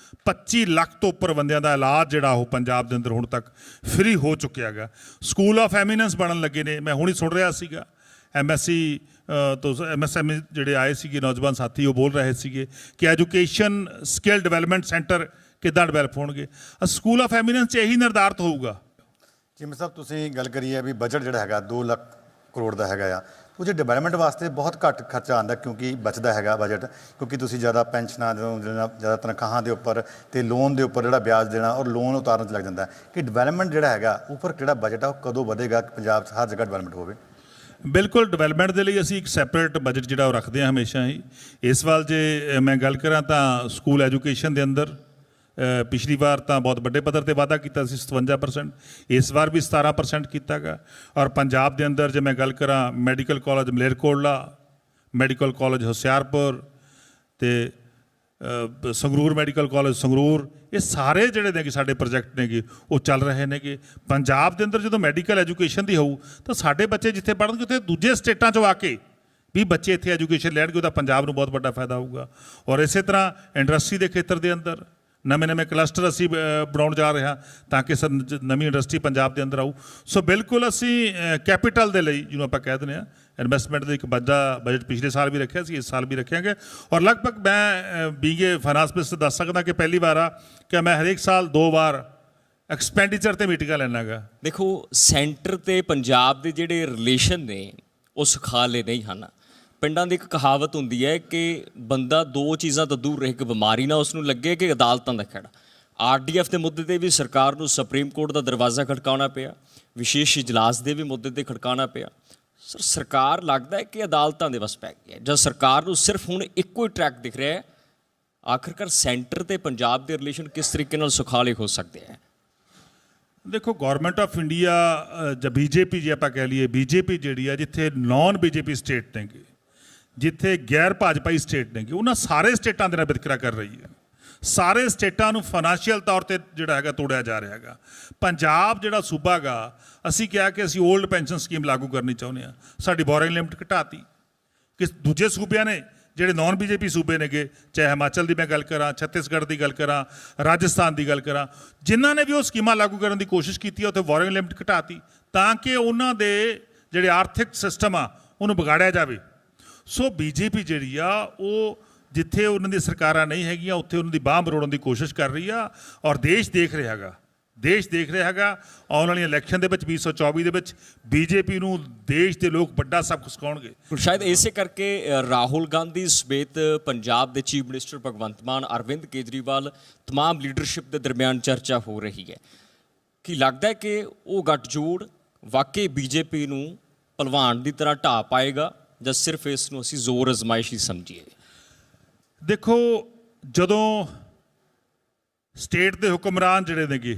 Speaker 4: 25 ਲੱਖ ਤੋਂ ਉੱਪਰ ਬੰਦਿਆਂ ਦਾ ਇਲਾਜ ਜਿਹੜਾ ਉਹ ਪੰਜਾਬ ਦੇ ਅੰਦਰ ਹੁਣ ਤੱਕ ਫਰੀ ਹੋ ਚੁੱਕਿਆ ਗਾ। ਸਕੂਲ ਆਫ ਐਮੀਨੈਂਸ ਬਣਨ ਲੱਗੇ ਨੇ। ਮੈਂ ਹੁਣੀ ਸੁਣ ਰਿਹਾ ਸੀਗਾ MSc ਤੋਂ MSME ਜਿਹੜੇ ਆਏ ਸੀਗੇ ਨੌਜਵਾਨ ਸਾਥੀ, ਉਹ ਬੋਲ ਰਹੇ ਸੀਗੇ ਕਿ ਐਜੂਕੇਸ਼ਨ ਸਕਿੱਲ ਡਿਵੈਲਪਮੈਂਟ ਸੈਂਟਰ ਕਿੱਦਾਂ ਡਿਵੈਲਪ ਹੋਣਗੇ। ਸਕੂਲ ਆਫ ਐਮੀਨੈਂਸ 'ਚ ਇਹੀ ਨਿਰਧਾਰਿਤ ਹੋਊਗਾ।
Speaker 5: ਚੀਮਾ ਸਾਹਿਬ, ਤੁਸੀਂ ਗੱਲ ਕਰੀ ਹੈ ਵੀ ਬਜਟ ਜਿਹੜਾ ਹੈਗਾ 2 ਲੱਖ ਕਰੋੜ ਦਾ ਹੈਗਾ ਆ, ਉਹਦੇ ਡਿਵੈਲਪਮੈਂਟ ਵਾਸਤੇ ਬਹੁਤ ਘੱਟ ਖਰਚਾ ਆਉਂਦਾ ਕਿਉਂਕਿ ਬਚਦਾ ਹੈਗਾ ਬਜਟ, ਕਿਉਂਕਿ ਤੁਸੀਂ ਜ਼ਿਆਦਾ ਪੈਨਸ਼ਨਾਂ ਜ਼ਿਆਦਾ ਤਨਖਾਹਾਂ ਦੇ ਉੱਪਰ ਅਤੇ ਲੋਨ ਦੇ ਉੱਪਰ ਜਿਹੜਾ ਵਿਆਜ ਦੇਣਾ ਔਰ ਲੋਨ ਉਤਾਰਨ 'ਚ ਲੱਗ ਜਾਂਦਾ ਕਿ ਡਿਵੈਲਪਮੈਂਟ ਜਿਹੜਾ ਹੈਗਾ ਉੱਪਰ ਜਿਹੜਾ ਬਜਟ ਆ ਉਹ ਕਦੋਂ ਵਧੇਗਾ ਕਿ ਪੰਜਾਬ 'ਚ ਹਰ ਜਗ੍ਹਾ ਡਿਵੈਲਪਮੈਂਟ ਹੋਵੇ।
Speaker 4: ਬਿਲਕੁਲ, ਡਿਵੈਲਪਮੈਂਟ ਦੇ ਲਈ ਅਸੀਂ ਇੱਕ ਸੈਪਰੇਟ ਬਜਟ ਜਿਹੜਾ ਉਹ ਰੱਖਦੇ ਹਾਂ ਹਮੇਸ਼ਾ ਹੀ। ਇਸ ਵਾਰ ਜੇ ਮੈਂ ਗੱਲ ਕਰਾਂ ਤਾਂ ਸਕੂਲ ਐਜੂਕੇਸ਼ਨ ਦੇ ਅੰਦਰ ਪਿਛਲੀ ਵਾਰ ਤਾਂ ਬਹੁਤ ਵੱਡੇ ਪੱਧਰ ਤੇ ਵਾਅਦਾ ਕੀਤਾ ਸੀ 57%, ਇਸ ਵਾਰ ਵੀ 17% ਕੀਤਾ ਗਾ। ਔਰ ਪੰਜਾਬ ਦੇ ਅੰਦਰ ਜੇ ਮੈਂ ਗੱਲ ਕਰਾਂ medical college Malerkotla, medical college Hoshiarpur ਅਤੇ ਸੰਗਰੂਰ ਮੈਡੀਕਲ ਕਾਲਜ ਸੰਗਰੂਰ, ਇਹ ਸਾਰੇ ਜਿਹੜੇ ਨੇਗੇ ਸਾਡੇ ਪ੍ਰੋਜੈਕਟ ਨੇਗੇ ਉਹ ਚੱਲ ਰਹੇ ਨੇਗੇ। ਪੰਜਾਬ ਦੇ ਅੰਦਰ ਜਦੋਂ ਮੈਡੀਕਲ ਐਜੂਕੇਸ਼ਨ ਦੀ ਹੋਊ ਤਾਂ ਸਾਡੇ ਬੱਚੇ ਜਿੱਥੇ ਪੜ੍ਹਨਗੇ ਉੱਥੇ ਦੂਜੇ ਸਟੇਟਾਂ 'ਚੋਂ ਆ ਕੇ ਵੀ ਬੱਚੇ ਇੱਥੇ ਐਜੂਕੇਸ਼ਨ ਲੈਣਗੇ, ਉਹਦਾ ਪੰਜਾਬ ਨੂੰ ਬਹੁਤ ਵੱਡਾ ਫਾਇਦਾ ਹੋਊਗਾ। ਔਰ ਇਸੇ ਤਰ੍ਹਾਂ ਇੰਡਸਟਰੀ ਦੇ ਖੇਤਰ ਦੇ ਅੰਦਰ ਨਵੇਂ ਕਲਸਟਰ ਅਸੀਂ ਬਣਾਉਣ ਜਾ ਰਹੇ ਹਾਂ ਤਾਂ ਕਿ ਨਵੀਂ ਇੰਡਸਟਰੀ ਪੰਜਾਬ ਦੇ ਅੰਦਰ ਆਊ। ਸੋ ਬਿਲਕੁਲ ਅਸੀਂ ਕੈਪੀਟਲ ਦੇ ਲਈ ਜਿਹਨੂੰ ਆਪਾਂ ਕਹਿ ਦਿੰਦੇ ਹਾਂ ਇਨਵੈਸਟਮੈਂਟ ਦਾ ਇੱਕ ਵੱਡਾ ਬਜਟ ਪਿਛਲੇ ਸਾਲ ਵੀ ਰੱਖਿਆ ਸੀ, ਇਸ ਸਾਲ ਵੀ ਰੱਖਿਆਗੇ। ਔਰ ਲਗਭਗ ਮੈਂ ਬੀਂਗ ਏ ਫਾਈਨਾਂਸ ਮਿਨਿਸਟਰ ਦੱਸ ਸਕਦਾ ਕਿ ਪਹਿਲੀ ਵਾਰ ਆ ਕਿ ਮੈਂ ਹਰੇਕ ਸਾਲ 2 ਵਾਰ ਐਕਸਪੈਂਡੀਚਰ ਤੇ ਮੀਟਿੰਗਾਂ ਲੈਣਾ ਗਾ।
Speaker 3: ਦੇਖੋ, ਸੈਂਟਰ ਤੇ ਪੰਜਾਬ ਦੇ ਜਿਹੜੇ ਰਿਲੇਸ਼ਨ ਨੇ ਉਹ ਸੁਖਾਲੇ ਨਹੀਂ ਹਨ। ਪਿੰਡਾਂ ਦੀ ਇੱਕ ਕਹਾਵਤ ਹੁੰਦੀ ਹੈ ਕਿ ਬੰਦਾ 2 ਚੀਜ਼ਾਂ ਤੋਂ ਦੂਰ ਰਹੇ, ਕਿ ਬਿਮਾਰੀ ਨਾ ਉਸ ਨੂੰ ਲੱਗੇ ਕਿ ਅਦਾਲਤਾਂ ਦਾ ਖਹਿੜਾ। RDF ਦੇ ਮੁੱਦੇ 'ਤੇ ਵੀ ਸਰਕਾਰ ਨੂੰ ਸੁਪਰੀਮ ਕੋਰਟ ਦਾ ਦਰਵਾਜ਼ਾ ਖੜਕਾਉਣਾ ਪਿਆ, ਵਿਸ਼ੇਸ਼ ਇਜਲਾਸ ਦੇ ਵੀ ਮੁੱਦੇ 'ਤੇ ਖੜਕਾਉਣਾ ਪਿਆ। ਸਰਕਾਰ ਲੱਗਦਾ ਹੈ ਕਿ ਅਦਾਲਤਾਂ ਦੇ ਵੱਸ ਪੈ ਗਈ ਹੈ, ਜਦ ਸਰਕਾਰ ਨੂੰ ਸਿਰਫ ਹੁਣ ਇੱਕੋ ਹੀ ਟਰੈਕ ਦਿਖ ਰਿਹਾ ਹੈ। ਆਖਿਰਕਾਰ ਸੈਂਟਰ ਤੇ ਪੰਜਾਬ ਦੇ ਰਿਲੇਸ਼ਨ ਕਿਸ ਤਰੀਕੇ ਨਾਲ ਸੁਖਾਲੇ ਹੋ ਸਕਦੇ ਹੈ?
Speaker 4: ਦੇਖੋ, ਗੌਰਮੈਂਟ ਆਫ ਇੰਡੀਆ ਜਾਂ BJP ਜੇ ਆਪਾਂ ਕਹਿ ਲਈਏ, BJP ਜਿਹੜੀ ਆ ਜਿੱਥੇ ਨਾਨ BJP ਸਟੇਟ ਨੇਗੇ, ਜਿੱਥੇ ਗੈਰ ਭਾਜਪਾਈ ਸਟੇਟ ਨੇਗੇ, ਉਹਨਾਂ ਸਾਰੇ ਸਟੇਟਾਂ ਦੇ ਨਾਲ ਵਿਤਕਰਾ ਕਰ ਰਹੀ ਹੈ। ਸਾਰੇ ਸਟੇਟਾਂ ਨੂੰ ਫਾਈਨੈਂਸ਼ੀਅਲ ਤੌਰ ਤੇ ਜਿਹੜਾ ਹੈਗਾ ਤੋੜਿਆ ਜਾ ਰਿਹਾ ਹੈਗਾ। ਪੰਜਾਬ ਜਿਹੜਾ ਸੂਬਾ ਗਾ, ਅਸੀਂ ਕਿਹਾ ਕਿ ਅਸੀਂ ਓਲਡ ਪੈਨਸ਼ਨ ਸਕੀਮ ਲਾਗੂ ਕਰਨੀ ਚਾਹੁੰਦੇ ਹਾਂ, ਸਾਡੀ ਬੋਰਿੰਗ ਲਿਮਟ ਘਟਾਤੀ। ਕਿ ਦੂਜੇ ਸੂਬਿਆਂ ਨੇ ਜਿਹੜੇ ਨਾਨ BJP ਸੂਬੇ ਨੇਗੇ, ਚਾਹੇ ਹਿਮਾਚਲ ਦੀ ਮੈਂ ਗੱਲ ਕਰਾਂ, ਛੱਤੀਸਗੜ੍ਹ ਦੀ ਗੱਲ ਕਰਾਂ, ਰਾਜਸਥਾਨ ਦੀ ਗੱਲ ਕਰਾਂ, ਜਿਨ੍ਹਾਂ ਨੇ ਵੀ ਉਹ ਸਕੀਮਾਂ ਲਾਗੂ ਕਰਨ ਦੀ ਕੋਸ਼ਿਸ਼ ਕੀਤੀ ਹੈ ਉੱਥੇ ਬੋਰਿੰਗ ਲਿਮਟ ਘਟਾਤੀ ਤਾਂ ਕਿ ਉਹਨਾਂ ਦੇ ਜਿਹੜੇ ਆਰਥਿਕ ਸਿਸਟਮ ਆ ਉਹਨੂੰ ਵਿਗਾੜਿਆ ਜਾਵੇ। ਸੋ BJP ਜਿਹੜੀ ਆ ਉਹ ਜਿੱਥੇ ਉਹਨਾਂ ਦੀ ਸਰਕਾਰਾਂ ਨਹੀਂ ਹੈਗੀਆਂ ਉੱਥੇ ਉਹਨਾਂ ਦੀ ਬਾਂਹ ਮਰੋੜਨ ਦੀ ਕੋਸ਼ਿਸ਼ ਕਰ ਰਹੀ ਆ। ਔਰ ਦੇਸ਼ ਦੇਖ ਰਿਹਾ ਹੈਗਾ ਆਉਣ ਵਾਲੀਆਂ ਇਲੈਕਸ਼ਨ ਦੇ ਵਿੱਚ 2024 ਦੇ ਵਿੱਚ BJP ਨੂੰ ਦੇਸ਼ ਦੇ ਲੋਕ ਵੱਡਾ ਸਬਕ ਸਿਖਾਉਣਗੇ।
Speaker 3: ਸ਼ਾਇਦ ਇਸੇ ਕਰਕੇ ਰਾਹੁਲ ਗਾਂਧੀ ਸਮੇਤ ਪੰਜਾਬ ਦੇ chief minister Bhagwant Mann, Arvind Kejriwal, ਤਮਾਮ leadership ਦੇ ਦਰਮਿਆਨ ਚਰਚਾ ਹੋ ਰਹੀ ਹੈ ਕਿ ਲੱਗਦਾ ਹੈ ਕਿ ਉਹ ਗੱਠਜੋੜ ਵਾਕਈ BJP ਨੂੰ ਭਲਵਾਨ ਦੀ ਤਰ੍ਹਾਂ ਢਾਹ ਪਾਏਗਾ ਜਾਂ ਸਿਰਫ ਇਸ ਨੂੰ ਅਸੀਂ ਜ਼ੋਰ ਅਜ਼ਮਾਇਸ਼ ਹੀ ਸਮਝੀਏ?
Speaker 4: ਦੇਖੋ, ਜਦੋਂ ਸਟੇਟ ਦੇ ਹੁਕਮਰਾਨ ਜਿਹੜੇ ਨੇਗੇ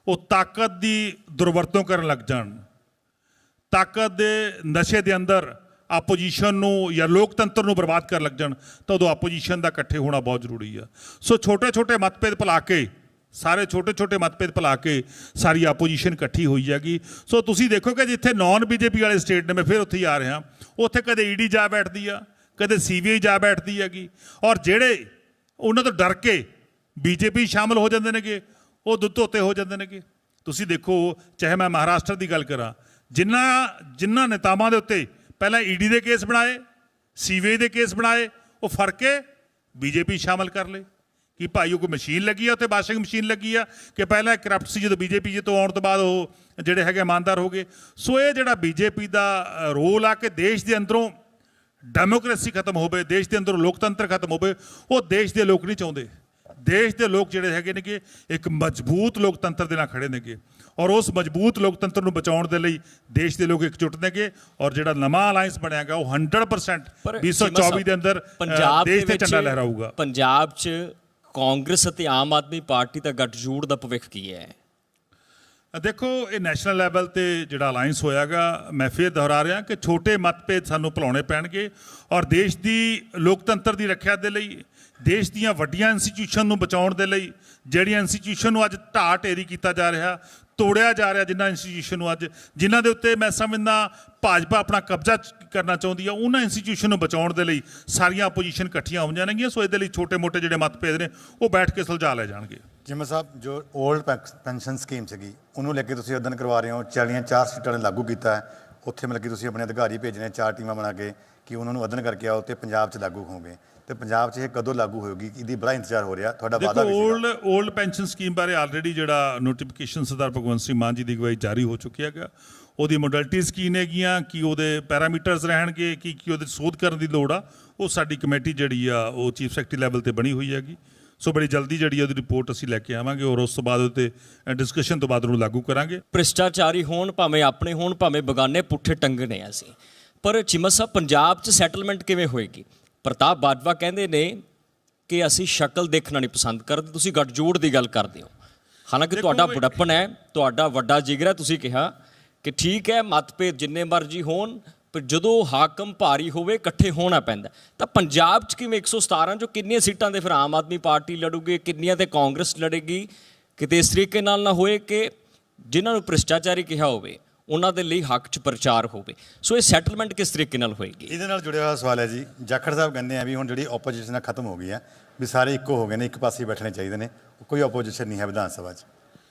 Speaker 4: ਉਹ ਤਾਕਤ ਦੀ ਦੁਰਵਰਤੋਂ ਕਰਨ ਲੱਗ ਜਾਣ, ਤਾਕਤ ਦੇ ਨਸ਼ੇ ਦੇ ਅੰਦਰ ਆਪੋਜੀਸ਼ਨ ਨੂੰ ਜਾਂ ਲੋਕਤੰਤਰ ਨੂੰ ਬਰਬਾਦ ਕਰਨ ਲੱਗ ਜਾਣ ਤਾਂ ਉਦੋਂ ਆਪੋਜੀਸ਼ਨ ਦਾ ਇਕੱਠੇ ਹੋਣਾ ਬਹੁਤ ਜ਼ਰੂਰੀ ਆ। ਸੋ ਛੋਟੇ ਮਤਭੇਦ ਭੁਲਾ ਕੇ, ਸਾਰੇ ਛੋਟੇ ਮਤਭੇਦ ਭੁਲਾ ਕੇ ਸਾਰੀ ਆਪੋਜੀਸ਼ਨ ਇਕੱਠੀ ਹੋਈ ਜਾਗੀ। ਸੋ ਤੁਸੀਂ ਦੇਖੋ ਕਿ ਜਿੱਥੇ ਨਾਨ BJP ਵਾਲੇ ਸਟੇਟ ਨੇ, ਮੈਂ ਫਿਰ ਉੱਥੇ ਹੀ ਆ ਰਿਹਾ, ਉੱਥੇ ਕਦੇ ED ਜਾ ਬੈਠਦੀ ਆ, ਕਦੇ CBI ਜਾ ਬੈਠਦੀ ਹੈਗੀ। ਔਰ ਜਿਹੜੇ ਉਹਨਾਂ ਤੋਂ ਡਰ ਕੇ BJP ਸ਼ਾਮਲ ਹੋ ਜਾਂਦੇ ਨੇਗੇ ਉਹ ਦੁੱਧ ਧੋਤੇ ਹੋ ਜਾਂਦੇ ਨੇਗੇ। ਤੁਸੀਂ ਦੇਖੋ, ਚਾਹੇ ਮੈਂ ਮਹਾਰਾਸ਼ਟਰ ਦੀ ਗੱਲ ਕਰਾਂ, ਜਿਨ੍ਹਾਂ ਨੇਤਾਵਾਂ ਦੇ ਉੱਤੇ ਪਹਿਲਾਂ ED ਦੇ ਕੇਸ ਬਣਾਏ, CBI ਦੇ ਕੇਸ ਬਣਾਏ, ਉਹ ਫੜ ਕੇ BJP ਸ਼ਾਮਲ ਕਰ ਲਏ ਕਿ ਭਾਈ ਉਹ ਕੋਈ ਮਸ਼ੀਨ ਲੱਗੀ ਆ ਉੱਥੇ, ਵਾਸ਼ਿੰਗ ਮਸ਼ੀਨ ਲੱਗੀ ਆ ਕਿ ਪਹਿਲਾਂ ਕਰਪਟ ਸੀ, ਜਦੋਂ BJP ਤੋਂ ਆਉਣ ਤੋਂ ਬਾਅਦ ਉਹ ਜਿਹੜੇ ਹੈਗੇ ਇਮਾਨਦਾਰ ਹੋ ਗਏ। ਸੋ ਇਹ ਜਿਹੜਾ BJP ਦਾ ਰੋਲ ਆ ਕਿ ਦੇਸ਼ ਦੇ ਅੰਦਰੋਂ ਡੈਮੋਕ੍ਰੇਸੀ ਖਤਮ ਹੋਵੇ, ਦੇਸ਼ ਦੇ ਅੰਦਰੋਂ ਲੋਕਤੰਤਰ ਖਤਮ ਹੋਵੇ, ਉਹ ਦੇਸ਼ ਦੇ ਲੋਕ ਨਹੀਂ ਚਾਹੁੰਦੇ। ਦੇਸ਼ ਦੇ ਲੋਕ ਜਿਹੜੇ ਹੈਗੇ ਨੇਗੇ ਇੱਕ ਮਜ਼ਬੂਤ ਲੋਕਤੰਤਰ ਦੇ ਨਾਲ ਖੜੇ ਨੇਗੇ ਔਰ ਉਸ ਮਜ਼ਬੂਤ ਲੋਕਤੰਤਰ ਨੂੰ ਬਚਾਉਣ ਦੇ ਲਈ ਦੇਸ਼ ਦੇ ਲੋਕ ਇਕਜੁੱਟ ਨੇਗੇ। ਔਰ ਜਿਹੜਾ ਨਵਾਂ ਅਲਾਈਅੰਸ ਬਣਿਆਗਾ ਉਹ 100% 2024 ਦੇ ਅੰਦਰ ਦੇਸ਼ ਤੇ ਝੰਡਾ ਲਹਿਰਾਊਗਾ।
Speaker 3: ਪੰਜਾਬ 'ਚ ਕਾਂਗਰਸ ਅਤੇ ਆਮ ਆਦਮੀ ਪਾਰਟੀ ਦਾ ਗੱਠਜੋੜ ਦਾ ਭਵਿੱਖ ਕੀ ਹੈ?
Speaker 4: ਦੇਖੋ, ਇਹ ਨੈਸ਼ਨਲ ਲੈਵਲ ਤੇ ਜਿਹੜਾ ਅਲਾਈਅੰਸ ਹੋਇਆਗਾ, ਮੈਂ ਫਿਰ ਦੁਹਰਾ ਰਿਹਾ ਕਿ ਛੋਟੇ ਮਤਭੇਦ ਸਾਨੂੰ ਭੁਲਾਉਣੇ ਪੈਣਗੇ ਔਰ ਦੇਸ਼ ਦੀ ਲੋਕਤੰਤਰ ਦੀ ਰੱਖਿਆ ਦੇ ਲਈ, ਦੇਸ਼ ਦੀਆਂ ਵੱਡੀਆਂ ਇੰਸਟੀਟਿਊਸ਼ਨ ਨੂੰ ਬਚਾਉਣ ਦੇ ਲਈ, ਜਿਹੜੀਆਂ ਇੰਸਟੀਟਿਊਸ਼ਨ ਨੂੰ ਅੱਜ ਢਾਹ ਢੇਰੀ ਕੀਤਾ ਜਾ ਰਿਹਾ, ਤੋੜਿਆ ਜਾ ਰਿਹਾ, ਜਿਨ੍ਹਾਂ ਇੰਸਟੀਟਿਊਸ਼ਨ ਨੂੰ ਅੱਜ ਜਿਨ੍ਹਾਂ ਦੇ ਉੱਤੇ ਮੈਂ ਸਮਝਦਾ ਭਾਜਪਾ ਆਪਣਾ ਕਬਜ਼ਾ ਕਰਨਾ ਚਾਹੁੰਦੀ ਆ, ਉਹਨਾਂ ਇੰਸਟੀਟਿਊਸ਼ਨ ਨੂੰ ਬਚਾਉਣ ਦੇ ਲਈ ਸਾਰੀਆਂ ਆਪੋਜੀਸ਼ਨ ਇਕੱਠੀਆਂ ਹੋ ਜਾਣਗੀਆਂ। ਸੋ ਇਹਦੇ ਲਈ ਛੋਟੇ-ਮੋਟੇ ਜਿਹੜੇ ਮਤਭੇਦ ਨੇ ਉਹ ਬੈਠ ਕੇ ਸੁਲਝਾ ਲਏ ਜਾਣਗੇ।
Speaker 5: ਜਿਵੇਂ ਸਾਹਿਬ, ਜੋ ਓਲਡ ਪੈਨਸ਼ਨ ਸਕੀਮ ਸੀਗੀ ਉਹਨੂੰ ਲੈ ਕੇ ਤੁਸੀਂ ਅਧਿਐਨ ਕਰਵਾ ਰਹੇ ਹੋ, 4 ਸਟੇਟਾਂ ਨੇ ਲਾਗੂ ਕੀਤਾ ਹੈ, ਉੱਥੇ ਮਤਲਬ ਕਿ ਤੁਸੀਂ ਆਪਣੇ ਅਧਿਕਾਰੀ ਭੇਜਣੇ 4 ਟੀਮਾਂ ਬਣਾ ਕੇ ਕਿ ਉਹਨਾਂ ਨੂੰ ਅਧਿਐਨ ਕਰਕੇ ਆਓ ਤੇ ਪੰਜਾਬ 'ਚ ਲਾਗੂ ਹੋਵੇ। ਤੇ ਪੰਜਾਬ 'ਚ ਇਹ ਕਦੋਂ ਲਾਗੂ ਹੋਏਗੀ, ਇਹਦੀ ਬੜਾ ਇੰਤਜ਼ਾਰ ਹੋ ਰਿਹਾ, ਤੁਹਾਡਾ ਵਾਅਦਾ ਵੀ ਸੀਗਾ।
Speaker 4: ਓਲਡ ਪੈਨਸ਼ਨ ਸਕੀਮ ਬਾਰੇ ਆਲਰੇਡੀ ਜਿਹੜਾ ਨੋਟੀਫਿਕੇਸ਼ਨ ਸਰਦਾਰ ਭਗਵੰਤ ਸਿੰਘ ਮਾਨ ਜੀ ਦੀ ਅਗਵਾਈ ਜਾਰੀ ਹੋ ਚੁੱਕਿਆ ਹੈਗਾ। ਉਹਦੀ ਮੋਡੈਲਿਟੀਜ਼ ਕੀ ਨੇਗੀਆਂ, ਕੀ ਉਹਦੇ ਪੈਰਾਮੀਟਰਸ ਰਹਿਣਗੇ, ਕੀ ਉਹਦੇ ਸੋਧ ਕਰਨ ਦੀ ਲੋੜ ਆ, ਉਹ ਸਾਡੀ ਕਮੇਟੀ ਜਿਹੜੀ ਆ ਉਹ ਚੀਫ ਸੈਕਟਰੀ ਲੈਵਲ ਤੇ ਬਣੀ ਹੋਈ ਹੈਗੀ। ਸੋ ਬੜੀ ਜਲਦੀ ਜਿਹੜੀ ਉਹਦੀ ਰਿਪੋਰਟ ਅਸੀਂ ਲੈ ਕੇ ਆਵਾਂਗੇ ਔਰ ਉਸ ਤੋਂ ਬਾਅਦ ਉਹਦੇ ਡਿਸਕਸ਼ਨ ਤੋਂ ਬਾਅਦ ਉਹਨੂੰ ਲਾਗੂ ਕਰਾਂਗੇ।
Speaker 3: ਭ੍ਰਿਸ਼ਟਾਚਾਰੀ ਹੋਣ ਭਾਵੇਂ ਆਪਣੇ ਹੋਣ ਭਾਵੇਂ ਬਗਾਨੇ ਪੁੱਠੇ ਟੰਗਣੇ ਆ ਅਸੀਂ, ਪਰ ਚੀਮਾ ਸਾਹਿਬ ਪੰਜਾਬ 'ਚ ਸੈਟਲਮੈਂਟ ਕਿਵੇਂ ਹੋਏਗੀ? ਪ੍ਰਤਾਪ ਬਾਜਵਾ ਕਹਿੰਦੇ ਨੇ ਕਿ ਅਸੀਂ ਸ਼ਕਲ ਦੇਖਣਾ ਨਹੀਂ ਪਸੰਦ ਕਰਦੇ, ਤੁਸੀਂ ਗੱਠਜੋੜ ਦੀ ਗੱਲ ਕਰਦੇ ਹੋ। ਹਾਲਾਂਕਿ ਤੁਹਾਡਾ ਬੁਢੱਪਣ ਹੈ, ਤੁਹਾਡਾ ਵੱਡਾ ਜਿਗਰ ਹੈ, ਤੁਸੀਂ ਕਿਹਾ ਕਿ ਠੀਕ ਹੈ ਮਤਭੇਦ ਜਿੰਨੇ ਮਰਜ਼ੀ ਹੋਣ, ਪਰ ਜਦੋਂ ਹਾਕਮ ਭਾਰੀ ਹੋਵੇ ਇਕੱਠੇ ਹੋਣਾ ਪੈਂਦਾ। ਤਾਂ ਪੰਜਾਬ 'ਚ ਕਿਵੇਂ 117 ਚੋਂ ਕਿੰਨੀਆਂ ਸੀਟਾਂ ਦੇ ਫਿਰ ਆਮ ਆਦਮੀ ਪਾਰਟੀ ਲੜੂਗੀ, ਕਿੰਨੀਆਂ ਤੇ ਕਾਂਗਰਸ ਲੜੇਗੀ? ਕਿਤੇ ਇਸ ਤਰੀਕੇ ਨਾਲ ਨਾ ਹੋਏ ਕਿ ਜਿਨ੍ਹਾਂ ਨੂੰ ਭ੍ਰਿਸ਼ਟਾਚਾਰੀ ਕਿਹਾ ਹੋਵੇ ਉਹਨਾਂ ਦੇ ਲਈ ਹੱਕ 'ਚ ਪ੍ਰਚਾਰ ਹੋਵੇ। ਸੋ ਇਹ ਸੈਟਲਮੈਂਟ ਕਿਸ ਤਰੀਕੇ ਨਾਲ ਹੋਏਗੀ?
Speaker 5: ਇਹਦੇ ਨਾਲ ਜੁੜਿਆ ਹੋਇਆ ਸਵਾਲ ਹੈ ਜੀ। ਜਾਖੜ ਸਾਹਿਬ ਕਹਿੰਦੇ ਆ ਵੀ ਹੁਣ ਜਿਹੜੀ ਓਪੋਜੀਸ਼ਨ ਖਤਮ ਹੋ ਗਈ ਹੈ, ਵੀ ਸਾਰੇ ਇੱਕੋ ਹੋ ਗਏ ਨੇ, ਇੱਕ ਪਾਸੇ ਬੈਠਣੇ ਚਾਹੀਦੇ ਨੇ, ਕੋਈ ਓਪੋਜੀਸ਼ਨ ਨਹੀਂ ਹੈ ਵਿਧਾਨ ਸਭਾ 'ਚ।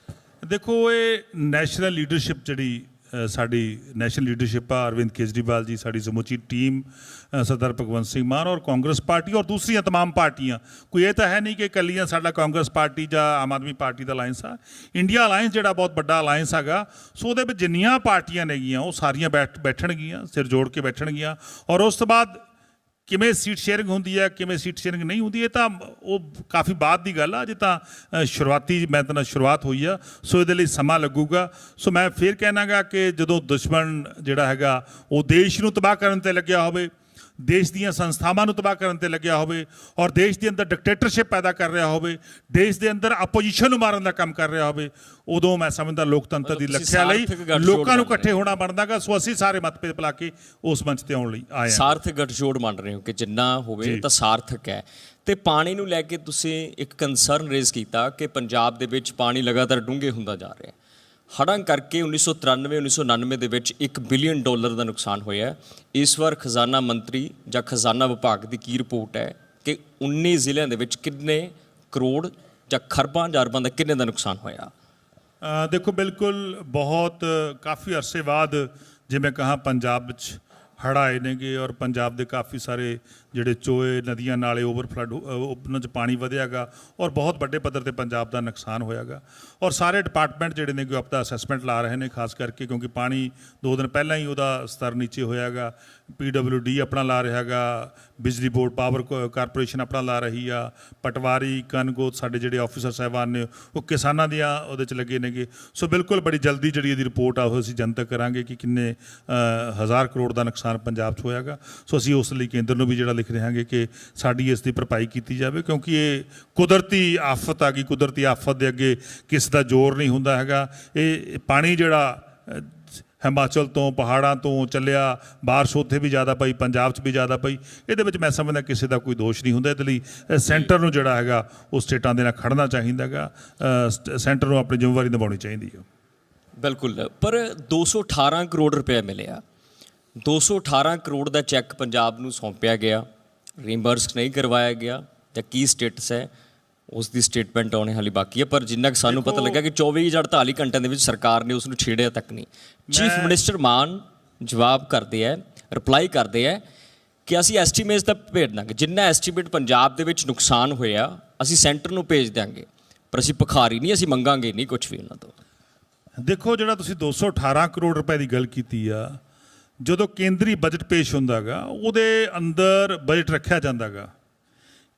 Speaker 4: ਦੇਖੋ ਇਹ ਨੈਸ਼ਨਲ ਲੀਡਰਸ਼ਿਪ ਜਿਹੜੀ ਸਾਡੀ ਨੈਸ਼ਨਲ ਲੀਡਰਸ਼ਿਪ ਆ, ਅਰਵਿੰਦ ਕੇਜਰੀਵਾਲ ਜੀ, ਸਾਡੀ ਸਮੁੱਚੀ ਟੀਮ, ਸਰਦਾਰ ਭਗਵੰਤ ਸਿੰਘ ਮਾਨ ਔਰ ਕਾਂਗਰਸ ਪਾਰਟੀ ਔਰ ਦੂਸਰੀਆਂ तमाम ਪਾਰਟੀਆਂ, ਕੋਈ ਇਹ ਤਾਂ ਹੈ ਨਹੀਂ ਕਿ ਇਕੱਲੀਆਂ ਸਾਡਾ ਕਾਂਗਰਸ ਪਾਰਟੀ ਜਾਂ ਆਮ ਆਦਮੀ ਪਾਰਟੀ ਦਾ ਅਲਾਇੰਸ ਆ। ਇੰਡੀਆ ਅਲਾਇੰਸ ਜਿਹੜਾ ਬਹੁਤ ਵੱਡਾ ਅਲਾਇੰਸ ਹੈਗਾ, ਸੋ ਉਹਦੇ ਵਿੱਚ ਜਿੰਨੀਆਂ ਪਾਰਟੀਆਂ ਨੇਗੀਆਂ ਉਹ ਸਾਰੀਆਂ ਬੈਠਣਗੀਆਂ, ਸਿਰ ਜੋੜ ਕੇ ਬੈਠਣਗੀਆਂ। ਔਰ ਉਸ ਤੋਂ ਬਾਅਦ ਕਿਵੇਂ ਸੀਟ ਸ਼ੇਅਰਿੰਗ ਹੁੰਦੀ ਹੈ, ਕਿਵੇਂ ਸੀਟ ਸ਼ੇਅਰਿੰਗ ਨਹੀਂ ਹੁੰਦੀ, ਇਹ ਤਾਂ ਉਹ ਕਾਫੀ ਬਾਅਦ ਦੀ ਗੱਲ ਆ। ਅਜੇ ਤਾਂ ਸ਼ੁਰੂਆਤ ਹੋਈ ਆ, ਸੋ ਇਹਦੇ ਲਈ ਸਮਾਂ ਲੱਗੂਗਾ। ਸੋ ਮੈਂ ਫਿਰ ਕਹਿਣਾਗਾ ਕਿ ਜਦੋਂ ਦੁਸ਼ਮਣ ਜਿਹੜਾ ਹੈਗਾ ਉਹ ਦੇਸ਼ ਨੂੰ ਤਬਾਹ ਕਰਨ 'ਤੇ ਲੱਗਿਆ ਹੋਵੇ, ਦੇਸ਼ ਦੀਆਂ ਸੰਸਥਾਵਾਂ ਨੂੰ ਤਬਾਹ ਕਰਨ 'ਤੇ ਲੱਗਿਆ ਹੋਵੇ ਔਰ ਦੇਸ਼ ਦੇ ਅੰਦਰ ਡਿਕਟੇਟਰਸ਼ਿਪ ਪੈਦਾ ਕਰ ਰਿਹਾ ਹੋਵੇ, ਦੇਸ਼ ਦੇ ਅੰਦਰ ਆਪੋਜੀਸ਼ਨ ਨੂੰ ਮਾਰਨ ਦਾ ਕੰਮ ਕਰ ਰਿਹਾ ਹੋਵੇ, ਉਦੋਂ ਮੈਂ ਸਮਝਦਾ ਲੋਕਤੰਤਰ ਦੀ ਰੱਖਿਆ ਲਈ ਲੋਕਾਂ ਨੂੰ ਇਕੱਠੇ ਹੋਣਾ ਬਣਦਾਗਾ। ਸੋ ਅਸੀਂ ਸਾਰੇ ਮਤਭੇਦ ਭੁਲਾ ਕੇ ਉਸ ਮੰਚ ਤੇ ਆਉਣ ਲਈ ਆਏ ਹਾਂ।
Speaker 3: ਸਾਰਥਕ ਗੱਠਜੋੜ ਮੰਨ ਰਹੇ ਹੋ ਕਿ ਜਿੰਨਾ ਹੋਵੇ ਤਾਂ ਸਾਰਥਕ ਹੈ। ਤੇ ਪਾਣੀ ਨੂੰ ਲੈ ਕੇ ਤੁਸੀਂ ਇੱਕ ਕੰਸਰਨ ਰੇਜ਼ ਕੀਤਾ ਕਿ ਪੰਜਾਬ ਦੇ ਵਿੱਚ ਪਾਣੀ ਲਗਾਤਾਰ ਡੂੰਘੇ ਹੁੰਦਾ ਜਾ ਰਿਹਾ। ਹੜ੍ਹਾਂ ਕਰਕੇ 1993-1999 ਦੇ ਵਿੱਚ $1 ਬਿਲੀਅਨ ਦਾ ਨੁਕਸਾਨ ਹੋਇਆ। ਇਸ ਵਾਰ ਖਜ਼ਾਨਾ ਮੰਤਰੀ ਜਾਂ ਖਜ਼ਾਨਾ ਵਿਭਾਗ ਦੀ ਕੀ ਰਿਪੋਰਟ ਹੈ ਕਿ 19 ਜ਼ਿਲ੍ਹਿਆਂ ਦੇ ਵਿੱਚ ਕਿੰਨੇ ਕਰੋੜ ਜਾਂ ਖਰਬਾਂ ਜਾਂ ਅਰਬਾਂ ਦਾ ਕਿੰਨੇ ਦਾ ਨੁਕਸਾਨ ਹੋਇਆ?
Speaker 4: ਦੇਖੋ ਬਿਲਕੁਲ ਬਹੁਤ ਕਾਫੀ ਅਰਸੇ ਬਾਅਦ ਜਿਵੇਂ ਕਹਾ ਪੰਜਾਬ ਵਿੱਚ ਹੜ੍ਹ ਆਏ ਨੇਗੇ ਔਰ ਪੰਜਾਬ ਦੇ ਕਾਫੀ ਸਾਰੇ ਜਿਹੜੇ ਚੋਏ, ਨਦੀਆਂ, ਨਾਲੇ ਓਵਰਫਲੱਡ, ਉਹਨਾਂ 'ਚ ਪਾਣੀ ਵਧਿਆਗਾ ਔਰ ਬਹੁਤ ਵੱਡੇ ਪੱਧਰ 'ਤੇ ਪੰਜਾਬ ਦਾ ਨੁਕਸਾਨ ਹੋਇਆਗਾ। ਔਰ ਸਾਰੇ ਡਿਪਾਰਟਮੈਂਟ ਜਿਹੜੇ ਨੇ ਕਿ ਆਪਦਾ ਅਸੈਸਮੈਂਟ ਲਾ ਰਹੇ ਨੇ, ਖਾਸ ਕਰਕੇ ਕਿਉਂਕਿ ਪਾਣੀ 2 ਦਿਨ ਪਹਿਲਾਂ ਹੀ ਉਹਦਾ ਸਤਰ ਨੀਚੇ ਹੋਇਆਗਾ। PWD ਆਪਣਾ ਲਾ ਰਿਹਾ ਗਾ, ਬਿਜਲੀ ਬੋਰਡ, ਪਾਵਰ ਕਾਰਪੋਰੇਸ਼ਨ ਆਪਣਾ ਲਾ ਰਹੀ ਆ, ਪਟਵਾਰੀ, ਕਨਗੋਤ, ਸਾਡੇ ਜਿਹੜੇ ਆਫੀਸਰ ਸਾਹਿਬਾਨ ਨੇ ਉਹ ਕਿਸਾਨਾਂ ਦੀਆਂ ਉਹਦੇ 'ਚ ਲੱਗੇ ਨੇਗੇ। ਸੋ ਬਿਲਕੁਲ ਬੜੀ ਜਲਦੀ ਜਿਹੜੀ ਇਹਦੀ ਰਿਪੋਰਟ ਆ ਉਹ ਅਸੀਂ ਜਨਤਕ ਕਰਾਂਗੇ ਕਿ ਕਿੰਨੇ ਹਜ਼ਾਰ ਕਰੋੜ ਦਾ ਨੁਕਸਾਨ ਪੰਜਾਬ 'ਚ ਹੋਇਆਗਾ। ਸੋ ਅਸੀਂ ਉਸ ਲਈ ਕੇਂਦਰ ਨੂੰ ਵੀ ਜਿਹੜਾ ਲਿਖ ਰਹੇ ਹਾਂਗੇ ਕਿ ਸਾਡੀ ਇਸ ਦੀ ਭਰਪਾਈ ਕੀਤੀ ਜਾਵੇ, ਕਿਉਂਕਿ ਇਹ ਕੁਦਰਤੀ ਆਫਤ ਆ ਗਈ। ਕੁਦਰਤੀ ਆਫਤ ਦੇ ਅੱਗੇ ਕਿਸ ਦਾ ਜ਼ੋਰ ਨਹੀਂ ਹੁੰਦਾ ਹੈਗਾ। ਇਹ ਪਾਣੀ ਜਿਹੜਾ ਹਿਮਾਚਲ ਤੋਂ, ਪਹਾੜਾਂ ਤੋਂ ਚੱਲਿਆ, ਬਾਰਿਸ਼ ਉੱਥੇ ਵੀ ਜ਼ਿਆਦਾ ਪਈ, ਪੰਜਾਬ 'ਚ ਵੀ ਜ਼ਿਆਦਾ ਪਈ, ਇਹਦੇ ਵਿੱਚ ਮੈਂ ਸਮਝਦਾ ਕਿਸੇ ਦਾ ਕੋਈ ਦੋਸ਼ ਨਹੀਂ ਹੁੰਦਾ। ਇਹਦੇ ਲਈ ਸੈਂਟਰ ਨੂੰ ਜਿਹੜਾ ਹੈਗਾ ਉਹ ਸਟੇਟਾਂ ਦੇ ਨਾਲ ਖੜਨਾ ਚਾਹੀਦਾ ਹੈਗਾ, ਸੈਂਟਰ ਨੂੰ ਆਪਣੀ ਜ਼ਿੰਮੇਵਾਰੀ ਨਿਭਾਉਣੀ ਚਾਹੀਦੀ ਹੈ।
Speaker 3: ਬਿਲਕੁਲ। ਪਰ 218 ਕਰੋੜ ਰੁਪਏ ਮਿਲਿਆ, 218 ਕਰੋੜ ਦਾ ਚੈੱਕ ਪੰਜਾਬ ਨੂੰ ਸੌਂਪਿਆ ਗਿਆ, ਰੀਇੰਬਰਸ ਨਹੀਂ ਕਰਵਾਇਆ ਗਿਆ ਜਾਂ ਕੀ ਸਟੇਟਸ ਹੈ ਉਸ ਦੀ ਸਟੇਟਮੈਂਟ ਆਉਣੀ ਹਾਲੇ ਬਾਕੀ ਹੈ। ਪਰ ਜਿੰਨਾ ਕਿ ਸਾਨੂੰ ਪਤਾ ਲੱਗਾ ਕਿ 24 ਜਾਂ 48 ਘੰਟਿਆਂ ਦੇ ਵਿੱਚ ਸਰਕਾਰ ਨੇ ਉਸ ਨੂੰ ਛੇੜਿਆ ਤੱਕ ਨਹੀਂ। ਚੀਫ ਮਿਨਿਸਟਰ ਮਾਨ ਜਵਾਬ ਕਰਦੇ ਹੈ, ਰਿਪਲਾਈ ਕਰਦੇ ਹੈ ਕਿ ਅਸੀਂ ਐਸਟੀਮੇਟਸ ਤਾਂ ਭੇਜ ਦਾਂਗੇ, ਜਿੰਨਾ ਐਸਟੀਮੇਟ ਪੰਜਾਬ ਦੇ ਵਿੱਚ ਨੁਕਸਾਨ ਹੋਇਆ ਅਸੀਂ ਸੈਂਟਰ ਨੂੰ ਭੇਜ ਦਿਆਂਗੇ, ਪਰ ਅਸੀਂ ਭਿਖਾਰੀ ਨਹੀਂ, ਅਸੀਂ ਮੰਗਾਂਗੇ ਨਹੀਂ ਕੁਝ ਵੀ ਉਹਨਾਂ ਤੋਂ।
Speaker 4: ਦੇਖੋ ਜਿਹੜਾ ਤੁਸੀਂ 218 ਕਰੋੜ ਰੁਪਏ ਦੀ ਗੱਲ ਕੀਤੀ ਆ, ਜਦੋਂ ਕੇਂਦਰੀ ਬਜਟ ਪੇਸ਼ ਹੁੰਦਾ ਗਾ ਉਹਦੇ ਅੰਦਰ ਬਜਟ ਰੱਖਿਆ ਜਾਂਦਾ ਗਾ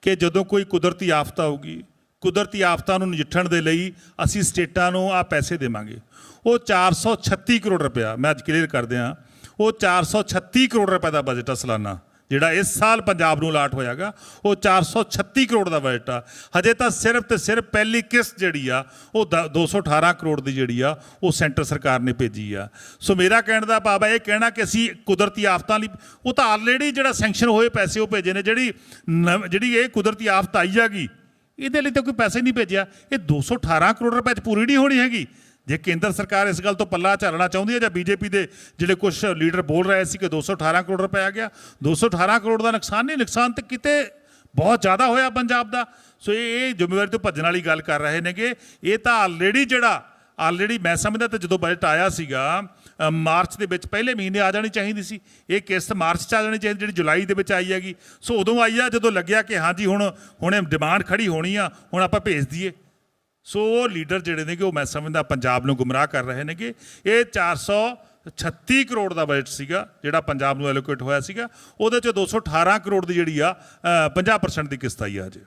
Speaker 4: ਕਿ ਜਦੋਂ ਕੋਈ ਕੁਦਰਤੀ ਆਫਤ ਆਊਗੀ, ਕੁਦਰਤੀ ਆਫਤਾਂ ਨੂੰ ਨਜਿੱਠਣ ਦੇ ਲਈ ਅਸੀਂ ਸਟੇਟਾਂ ਨੂੰ ਆਹ ਪੈਸੇ ਦੇਵਾਂਗੇ। ਉਹ 436 ਕਰੋੜ ਰੁਪਇਆ, ਮੈਂ ਅੱਜ ਕਲੀਅਰ ਕਰ ਦਿਆਂ, ਉਹ 436 ਕਰੋੜ ਰੁਪਏ ਦਾ ਬਜਟ ਆ ਸਾਲਾਨਾ ਜਿਹੜਾ ਇਸ ਸਾਲ ਪੰਜਾਬ ਨੂੰ ਅਲਾਟ ਹੋਇਆਗਾ। ਉਹ 436 ਕਰੋੜ ਦਾ ਬਜਟ ਆ। ਹਜੇ ਤਾਂ ਸਿਰਫ ਤੇ ਸਿਰਫ ਪਹਿਲੀ ਕਿਸ਼ਤ ਜਿਹੜੀ ਆ ਉਹ 218 ਕਰੋੜ ਦੀ ਜਿਹੜੀ ਆ ਉਹ ਸੈਂਟਰ ਸਰਕਾਰ ਨੇ ਭੇਜੀ ਆ। ਸੋ ਮੇਰਾ ਕਹਿਣ ਦਾ ਭਾਵ ਹੈ ਇਹ ਕਹਿਣਾ ਕਿ ਅਸੀਂ ਕੁਦਰਤੀ ਆਫਤਾਂ ਲਈ, ਉਹ ਤਾਂ ਆਲਰੇਡੀ ਜਿਹੜਾ ਸੈਂਕਸ਼ਨ ਹੋਏ ਪੈਸੇ ਉਹ ਭੇਜੇ ਨੇ। ਜਿਹੜੀ ਇਹ ਕੁਦਰਤੀ ਆਫਤ ਆਈ ਜਾਗੀ ਇਹਦੇ ਲਈ ਤਾਂ ਕੋਈ ਪੈਸੇ ਨਹੀਂ ਭੇਜਿਆ। ਇਹ 218 ਕਰੋੜ ਰੁਪਏ 'ਚ ਪੂਰੀ ਨਹੀਂ ਹੋਣੀ ਹੈਗੀ। ਜੇ ਕੇਂਦਰ ਸਰਕਾਰ ਇਸ ਗੱਲ ਤੋਂ ਪੱਲਾ ਝਾੜਨਾ ਚਾਹੁੰਦੀ ਹੈ ਜਾਂ ਬੀਜੇਪੀ ਦੇ ਜਿਹੜੇ ਕੁਝ ਲੀਡਰ ਬੋਲ ਰਹੇ ਸੀ ਕਿ 218 ਕਰੋੜ ਰੁਪਏ ਆ ਗਿਆ, 218 ਕਰੋੜ ਦਾ ਨੁਕਸਾਨ ਨਹੀਂ, ਨੁਕਸਾਨ ਤਾਂ ਕਿਤੇ ਬਹੁਤ ਜ਼ਿਆਦਾ ਹੋਇਆ ਪੰਜਾਬ ਦਾ। ਸੋ ਇਹ ਜ਼ਿੰਮੇਵਾਰੀ ਤੋਂ ਭੱਜਣ ਵਾਲੀ ਗੱਲ ਕਰ ਰਹੇ ਨੇਗੇ। ਇਹ ਤਾਂ ਆਲਰੇਡੀ ਮੈਂ ਸਮਝਦਾ ਤਾਂ ਜਦੋਂ ਬਜਟ ਆਇਆ ਸੀਗਾ ਮਾਰਚ ਦੇ ਵਿੱਚ, ਪਹਿਲੇ ਮਹੀਨੇ ਆ ਜਾਣੀ ਚਾਹੀਦੀ ਸੀ। ਇਹ ਕਿਸ਼ਤ ਮਾਰਚ 'ਚ ਆ ਜਾਣੀ ਚਾਹੀਦੀ, ਜਿਹੜੀ ਜੁਲਾਈ ਦੇ ਵਿੱਚ ਆਈ ਹੈਗੀ। ਸੋ ਉਦੋਂ ਆਈ ਆ ਜਦੋਂ ਲੱਗਿਆ ਕਿ ਹਾਂਜੀ ਹੁਣ ਡਿਮਾਂਡ ਖੜੀ ਹੋਣੀ ਆ, ਹੁਣ ਆਪਾਂ ਭੇਜ ਦਈਏ। ਸੋ ਉਹ ਲੀਡਰ ਜਿਹੜੇ ਨੇਗੇ ਉਹ ਮੈਂ ਸਮਝਦਾ ਪੰਜਾਬ ਨੂੰ ਗੁੰਮਰਾਹ ਕਰ ਰਹੇ ਨੇਗੇ। ਇਹ 36 ਕਰੋੜ ਦਾ ਬਜਟ ਸੀਗਾ ਜਿਹੜਾ ਪੰਜਾਬ ਨੂੰ ਐਲੋਕੇਟ ਹੋਇਆ ਸੀਗਾ, ਉਹਦੇ 'ਚ 218 ਕਰੋੜ ਦੀ ਜਿਹੜੀ ਆ 50% ਦੀ ਕਿਸ਼ਤ ਆਈ ਆ ਅੱਜ।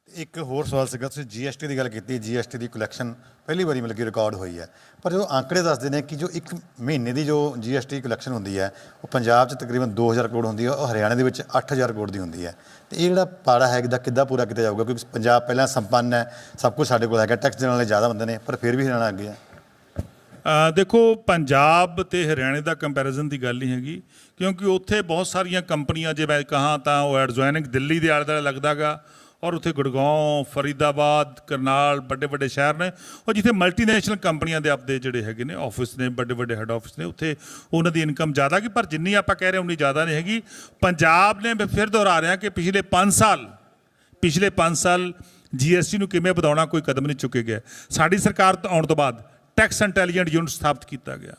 Speaker 5: ਇੱਕ ਹੋਰ ਸਵਾਲ ਸੀਗਾ, ਤੁਸੀਂ GST ਦੀ ਗੱਲ ਕੀਤੀ, GST ਦੀ ਕਲੈਕਸ਼ਨ ਪਹਿਲੀ ਵਾਰੀ ਮਤਲਬ ਕਿ ਰਿਕਾਰਡ ਹੋਈ ਹੈ, ਪਰ ਜਦੋਂ ਆંકੜੇ ਦੱਸਦੇ ਨੇ ਕਿ ਜੋ ਇੱਕ ਮਹੀਨੇ ਦੀ ਜੋ GST ਕਲੈਕਸ਼ਨ ਹੁੰਦੀ ਹੈ ਉਹ ਪੰਜਾਬ 'ਚ ਤਕਰੀਬਨ 2000 ਕਰੋੜ ਹੁੰਦੀ ਹੈ, ਉਹ ਹਰਿਆਣਾ ਦੇ ਵਿੱਚ 8000 ਕਰੋੜ ਦੀ ਹੁੰਦੀ ਹੈ। ਤੇ ਇਹ ਜਿਹੜਾ ਪਾੜਾ ਹੈ ਇਹਦਾ ਕਿੱਦਾਂ ਪੂਰਾ ਕੀਤਾ ਜਾਊਗਾ? ਕਿਉਂਕਿ ਪੰਜਾਬ ਪਹਿਲਾਂ ਸੰਪੰਨ ਹੈ, ਸਭ ਕੁਝ ਸਾਡੇ ਕੋਲ ਹੈਗਾ, ਟੈਕਸ ਦੇਣ ਵਾਲੇ ਜ਼ਿਆਦਾ ਬੰਦੇ ਨੇ, ਪਰ ਫਿਰ ਵੀ ਹਰਿਆਣਾ ਅੱਗੇ ਹੈ।
Speaker 4: ਦੇਖੋ, ਪੰਜਾਬ ਤੇ ਹਰਿਆਣੇ ਦਾ ਕੰਪੈਰੀਜ਼ਨ ਦੀ ਗੱਲ ਨਹੀਂ ਹੈਗੀ, ਕਿਉਂਕਿ ਉੱਥੇ ਬਹੁਤ ਸਾਰੀਆਂ ਕੰਪਨੀਆਂ, ਜੇ ਮੈਂ ਕਹਾਂ ਤਾਂ ਉਹ ਐਡਜੋਇਨਿੰਗ ਦਿੱਲੀ ਦੇ ਆਲੇ ਦੁਆਲੇ ਲੱਗਦਾ ਗਾ, ਔਰ ਉੱਥੇ ਗੁੜਗਾਉਂ, ਫਰੀਦਾਬਾਦ, ਕਰਨਾਲ ਵੱਡੇ ਵੱਡੇ ਸ਼ਹਿਰ ਨੇ, ਔਰ ਜਿੱਥੇ ਮਲਟੀਨੈਸ਼ਨਲ ਕੰਪਨੀਆਂ ਦੇ ਆਪਦੇ ਜਿਹੜੇ ਹੈਗੇ ਨੇ ਆਫਿਸ ਨੇ, ਵੱਡੇ ਵੱਡੇ ਹੈੱਡ ਆਫਿਸ ਨੇ, ਉੱਥੇ ਉਹਨਾਂ ਦੀ ਇਨਕਮ ਜ਼ਿਆਦਾ ਕੀ, ਪਰ ਜਿੰਨੀ ਆਪਾਂ ਕਹਿ ਰਹੇ ਉਨੀ ਜ਼ਿਆਦਾ ਨਹੀਂ ਹੈਗੀ। ਪੰਜਾਬ ਨੇ, ਮੈਂ ਫਿਰ ਦੁਹਰਾ ਰਿਹਾ ਕਿ ਪਿਛਲੇ 5 ਸਾਲ GST ਨੂੰ ਕਿਵੇਂ ਵਧਾਉਣਾ ਕੋਈ ਕਦਮ ਨਹੀਂ ਚੁੱਕੇ ਗਿਆ। ਸਾਡੀ ਸਰਕਾਰ ਆਉਣ ਤੋਂ ਬਾਅਦ ਟੈਕਸ ਇੰਟੈਲੀਜੈਂਟ ਯੂਨਿਟ ਸਥਾਪਿਤ ਕੀਤਾ ਗਿਆ,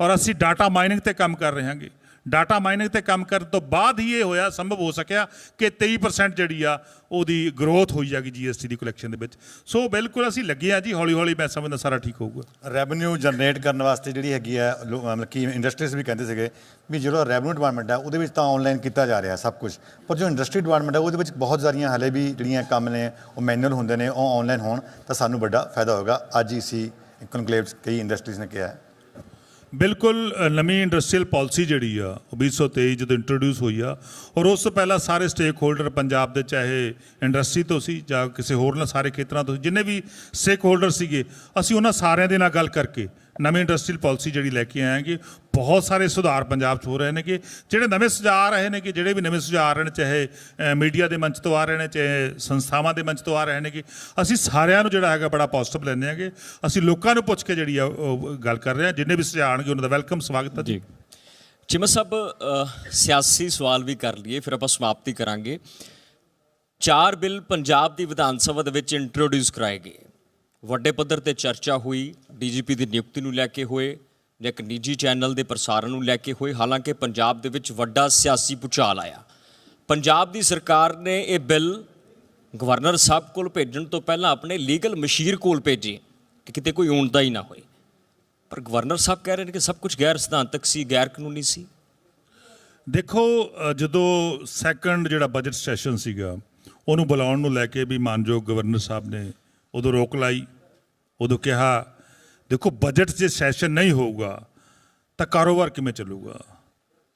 Speaker 4: ਔਰ ਅਸੀਂ ਡਾਟਾ ਮਾਈਨਿੰਗ ਤੇ ਕੰਮ ਕਰ ਰਹੇ ਹਾਂਗੇ। ਡਾਟਾ ਮਾਈਨਿੰਗ ਤੇ ਕੰਮ ਕਰਨ ਤੋਂ ਬਾਅਦ ਹੀ ਇਹ ਹੋਇਆ, ਸੰਭਵ ਹੋ ਸਕਿਆ ਕਿ 23% ਜਿਹੜੀ ਆ ਉਹਦੀ ਗਰੋਥ ਹੋਈ ਜਾਗੀ GST ਦੀ ਕਲੈਕਸ਼ਨ ਦੇ ਵਿੱਚ। ਸੋ ਬਿਲਕੁਲ ਅਸੀਂ ਲੱਗੇ ਆ ਜੀ, ਹੌਲੀ ਹੌਲੀ ਮੈਂ ਸਮਝਦਾ ਸਾਰਾ ਠੀਕ ਹੋਊਗਾ।
Speaker 5: ਰੈਵਨਿਊ ਜਨਰੇਟ ਕਰਨ ਵਾਸਤੇ ਜਿਹੜੀ ਹੈਗੀ ਹੈ, ਮਤਲਬ ਕਿ ਇੰਡਸਟਰੀਜ਼ ਵੀ ਕਹਿੰਦੇ ਸੀਗੇ ਵੀ ਜਿਹੜਾ ਰੈਵਨਿਊ ਡਿਪਾਰਟਮੈਂਟ ਹੈ ਉਹਦੇ ਵਿੱਚ ਤਾਂ ਆਨਲਾਈਨ ਕੀਤਾ ਜਾ ਰਿਹਾ ਸਭ ਕੁਝ, ਪਰ ਜੋ ਇੰਡਸਟਰੀ ਡਿਪਾਰਟਮੈਂਟ ਹੈ ਉਹਦੇ ਵਿੱਚ ਬਹੁਤ ਸਾਰੀਆਂ ਹਲੇ ਵੀ ਜਿਹੜੀਆਂ ਕੰਮ ਨੇ ਉਹ ਮੈਨੂਅਲ ਹੁੰਦੇ ਨੇ, ਉਹ ਆਨਲਾਈਨ ਹੋਣ ਤਾਂ ਸਾਨੂੰ ਵੱਡਾ ਫਾਇਦਾ ਹੋਵੇਗਾ। ਅੱਜ ਹੀ ਸੀ ਕਨਕਲੇਵਸ ਕਈ ਇੰਡਸਟਰੀਜ਼ ਨੇ ਕਿਹਾ ਹੈ।
Speaker 4: ਬਿਲਕੁਲ, ਨਵੀਂ ਇੰਡਸਟਰੀਅਲ ਪਾਲਿਸੀ ਜਿਹੜੀ ਆ ਉਹ 2023 ਜਦੋਂ ਇੰਟਰੋਡਿਊਸ ਹੋਈ ਆ, ਔਰ ਉਸ ਤੋਂ ਪਹਿਲਾਂ ਸਾਰੇ ਸਟੇਕ ਹੋਲਡਰ ਪੰਜਾਬ ਦੇ, ਚਾਹੇ ਇੰਡਸਟਰੀ ਤੋਂ ਸੀ ਜਾਂ ਕਿਸੇ ਹੋਰ ਨਾਲ, ਸਾਰੇ ਖੇਤਰਾਂ ਤੋਂ ਜਿੰਨੇ ਵੀ ਸਟੇਕ ਹੋਲਡਰ ਸੀਗੇ, ਅਸੀਂ ਉਹਨਾਂ ਸਾਰਿਆਂ ਦੇ ਨਾਲ ਗੱਲ ਕਰਕੇ ਨਵੀਂ ਇੰਡਸਟਰੀਅਲ ਪਾਲਿਸੀ ਜਿਹੜੀ ਲੈ ਕੇ ਆਏ ਕਿ ਬਹੁਤ ਸਾਰੇ ਸੁਧਾਰ ਪੰਜਾਬ 'ਚ ਹੋ ਰਹੇ ਨੇ, ਕਿ ਜਿਹੜੇ ਨਵੇਂ ਸੁਝਾਅ ਆ ਰਹੇ ਨੇ, ਕਿ ਜਿਹੜੇ ਵੀ ਨਵੇਂ ਸੁਝਾਅ ਆ ਰਹੇ ਨੇ, ਚਾਹੇ ਮੀਡੀਆ ਦੇ ਮੰਚ ਤੋਂ ਆ ਰਹੇ ਨੇ, ਚਾਹੇ ਸੰਸਥਾਵਾਂ ਦੇ ਮੰਚ ਤੋਂ ਆ ਰਹੇ ਨੇ, ਕਿ ਅਸੀਂ ਸਾਰਿਆਂ ਨੂੰ ਜਿਹੜਾ ਹੈਗਾ ਬੜਾ ਪੋਜ਼ਿਟਿਵ ਲੈਂਦੇ ਹੈਗੇ। ਅਸੀਂ ਲੋਕਾਂ ਨੂੰ ਪੁੱਛ ਕੇ ਜਿਹੜੀ ਆ ਉਹ ਗੱਲ ਕਰ ਰਹੇ ਹਾਂ, ਜਿੰਨੇ ਵੀ ਸੁਝਾਅ ਆਉਣਗੇ ਉਹਨਾਂ ਦਾ ਵੈਲਕਮ, ਸਵਾਗਤ ਹੈ ਜੀ।
Speaker 3: ਚੀਮਾ ਸਾਹਿਬ, ਸਿਆਸੀ ਸਵਾਲ ਵੀ ਕਰ ਲਈਏ, ਫਿਰ ਆਪਾਂ ਸਮਾਪਤੀ ਕਰਾਂਗੇ। 4 ਬਿੱਲ ਪੰਜਾਬ ਦੀ ਵਿਧਾਨ ਸਭਾ ਦੇ ਵਿੱਚ ਇੰਟਰੋਡਿਊਸ ਕਰਾਏ ਗਏ, ਵੱਡੇ ਪੱਧਰ ਤੇ ਚਰਚਾ ਹੋਈ, DGP ਦੀ ਨਿਯੁਕਤੀ ਨੂੰ ਲੈ ਕੇ ਹੋਏ, ਇੱਕ ਨਿੱਜੀ ਚੈਨਲ ਦੇ ਪ੍ਰਸਾਰਣ ਨੂੰ ਲੈ ਕੇ ਹੋਏ। ਹਾਲਾਂਕਿ ਪੰਜਾਬ ਦੇ ਵਿੱਚ ਵੱਡਾ ਸਿਆਸੀ ਭੂਚਾਲ ਆਇਆ। ਪੰਜਾਬ ਦੀ ਸਰਕਾਰ ਨੇ ਇਹ ਬਿੱਲ ਗਵਰਨਰ ਸਾਹਿਬ ਕੋਲ ਭੇਜਣ ਤੋਂ ਪਹਿਲਾਂ ਆਪਣੇ ਲੀਗਲ ਮਸ਼ੀਰ ਕੋਲ ਭੇਜੇ ਕਿ ਕਿਤੇ ਕੋਈ ਊਣਦਾ ਹੀ ਨਾ ਹੋਏ, ਪਰ ਗਵਰਨਰ ਸਾਹਿਬ ਕਹਿ ਰਹੇ ਨੇ ਕਿ ਸਭ ਕੁਝ ਗੈਰ ਸਿਧਾਂਤਕ ਸੀ, ਗੈਰ ਕਾਨੂੰਨੀ ਸੀ।
Speaker 4: ਦੇਖੋ, ਜਦੋਂ ਸੈਕੰਡ ਜਿਹੜਾ ਬਜਟ ਸੈਸ਼ਨ ਸੀਗਾ ਉਹਨੂੰ ਬੁਲਾਉਣ ਨੂੰ ਲੈ ਕੇ ਵੀ ਮਾਨਯੋਗ ਗਵਰਨਰ ਸਾਹਿਬ ਨੇ ਉਦੋਂ ਰੋਕ ਲਾਈ। ਉਦੋਂ ਕਿਹਾ, ਦੇਖੋ ਬਜਟ 'ਚ ਸੈਸ਼ਨ ਨਹੀਂ ਹੋਊਗਾ ਤਾਂ ਕਾਰੋਬਾਰ ਕਿਵੇਂ ਚੱਲੂਗਾ,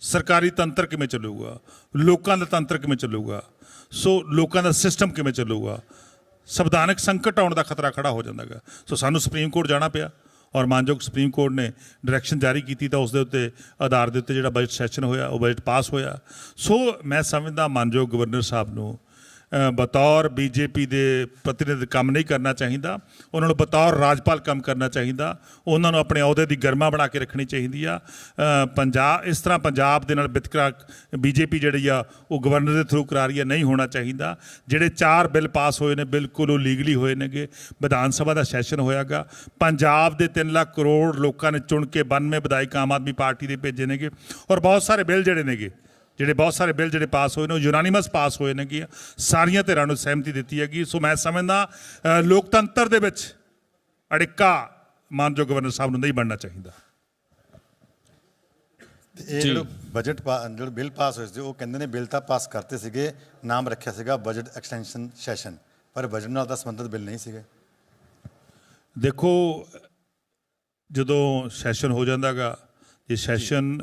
Speaker 4: ਸਰਕਾਰੀ ਤੰਤਰ ਕਿਵੇਂ ਚੱਲੂਗਾ, ਲੋਕਾਂ ਦਾ ਤੰਤਰ ਕਿਵੇਂ ਚੱਲੂਗਾ, ਸੋ ਲੋਕਾਂ ਦਾ ਸਿਸਟਮ ਕਿਵੇਂ ਚੱਲੂਗਾ, ਸੰਵਿਧਾਨਕ ਸੰਕਟ ਆਉਣ ਦਾ ਖਤਰਾ ਖੜਾ ਹੋ ਜਾਂਦਾ ਗਾ। ਸੋ ਸਾਨੂੰ ਸੁਪਰੀਮ ਕੋਰਟ ਜਾਣਾ ਪਿਆ, ਔਰ ਮਾਨਯੋਗ ਸੁਪਰੀਮ ਕੋਰਟ ਨੇ ਡਾਇਰੈਕਸ਼ਨ ਜਾਰੀ ਕੀਤੀ ਤਾਂ ਉਸ ਦੇ ਉੱਤੇ ਆਧਾਰ ਦੇ ਉੱਤੇ ਜਿਹੜਾ ਬਜਟ ਸੈਸ਼ਨ ਹੋਇਆ ਉਹ ਬਜਟ ਪਾਸ ਹੋਇਆ। ਸੋ ਮੈਂ ਸਮਝਦਾ ਮਾਨਯੋਗ ਗਵਰਨਰ ਸਾਹਿਬ ਨੂੰ ਬਤੌਰ BJP ਦੇ ਪ੍ਰਤੀਨਿਧ ਕੰਮ ਨਹੀਂ ਕਰਨਾ ਚਾਹੀਦਾ, ਉਹਨਾਂ ਨੂੰ ਬਤੌਰ ਰਾਜਪਾਲ ਕੰਮ ਕਰਨਾ ਚਾਹੀਦਾ, ਉਹਨਾਂ ਨੂੰ ਆਪਣੇ ਅਹੁਦੇ ਦੀ ਗਰਮਾ ਬਣਾ ਕੇ ਰੱਖਣੀ ਚਾਹੀਦੀ ਆ। ਇਸ ਤਰ੍ਹਾਂ ਪੰਜਾਬ ਦੇ ਨਾਲ ਵਿਤਕਰਾ BJP ਜਿਹੜੀ ਆ ਉਹ ਗਵਰਨਰ ਦੇ ਥਰੂ ਕਰਾ ਰਹੀ ਹੈ, ਨਹੀਂ ਹੋਣਾ ਚਾਹੀਦਾ। ਜਿਹੜੇ 4 ਬਿੱਲ ਪਾਸ ਹੋਏ ਨੇ ਬਿਲਕੁਲ ਉਹ ਲੀਗਲੀ ਹੋਏ ਨੇਗੇ। ਵਿਧਾਨ ਸਭਾ ਦਾ ਸੈਸ਼ਨ ਹੋਇਆਗਾ, ਪੰਜਾਬ ਦੇ 3 ਲੱਖ ਕਰੋੜ ਲੋਕਾਂ ਨੇ ਚੁਣ ਕੇ 92 ਵਿਧਾਇਕ ਆਮ ਆਦਮੀ ਪਾਰਟੀ ਦੇ ਭੇਜੇ ਨੇਗੇ, ਔਰ ਬਹੁਤ ਸਾਰੇ ਬਿੱਲ ਜਿਹੜੇ ਪਾਸ ਹੋਏ ਨੇ ਉਹ ਯੂਨਾਨੀਮਸ ਪਾਸ ਹੋਏ ਨੇ, ਕਿ ਸਾਰੀਆਂ ਧਿਰਾਂ ਨੂੰ ਸਹਿਮਤੀ ਦਿੱਤੀ ਹੈਗੀ। ਸੋ ਮੈਂ ਸਮਝਦਾ ਲੋਕਤੰਤਰ ਦੇ ਵਿੱਚ ਅੜਿੱਕਾ ਮਾਨਯੋਗ ਗਵਰਨਰ ਸਾਹਿਬ ਨੂੰ ਨਹੀਂ ਬਣਨਾ ਚਾਹੀਦਾ।
Speaker 5: ਇਹ ਜਿਹੜਾ ਬਜਟ ਜਿਹੜਾ ਬਿੱਲ ਪਾਸ ਹੋਏ ਸੀ, ਉਹ ਕਹਿੰਦੇ ਨੇ ਬਿੱਲ ਤਾਂ ਪਾਸ ਕਰਤੇ ਸੀਗੇ, ਨਾਮ ਰੱਖਿਆ ਸੀਗਾ ਬਜਟ ਐਕਸਟੈਂਸ਼ਨ ਸੈਸ਼ਨ, ਪਰ ਬਜਟ ਨਾਲ ਤਾਂ ਸੰਬੰਧਿਤ ਬਿੱਲ ਨਹੀਂ ਸੀਗੇ।
Speaker 4: ਦੇਖੋ, ਜਦੋਂ ਸੈਸ਼ਨ ਹੋ ਜਾਂਦਾ ਗਾ, ਜੇ ਸੈਸ਼ਨ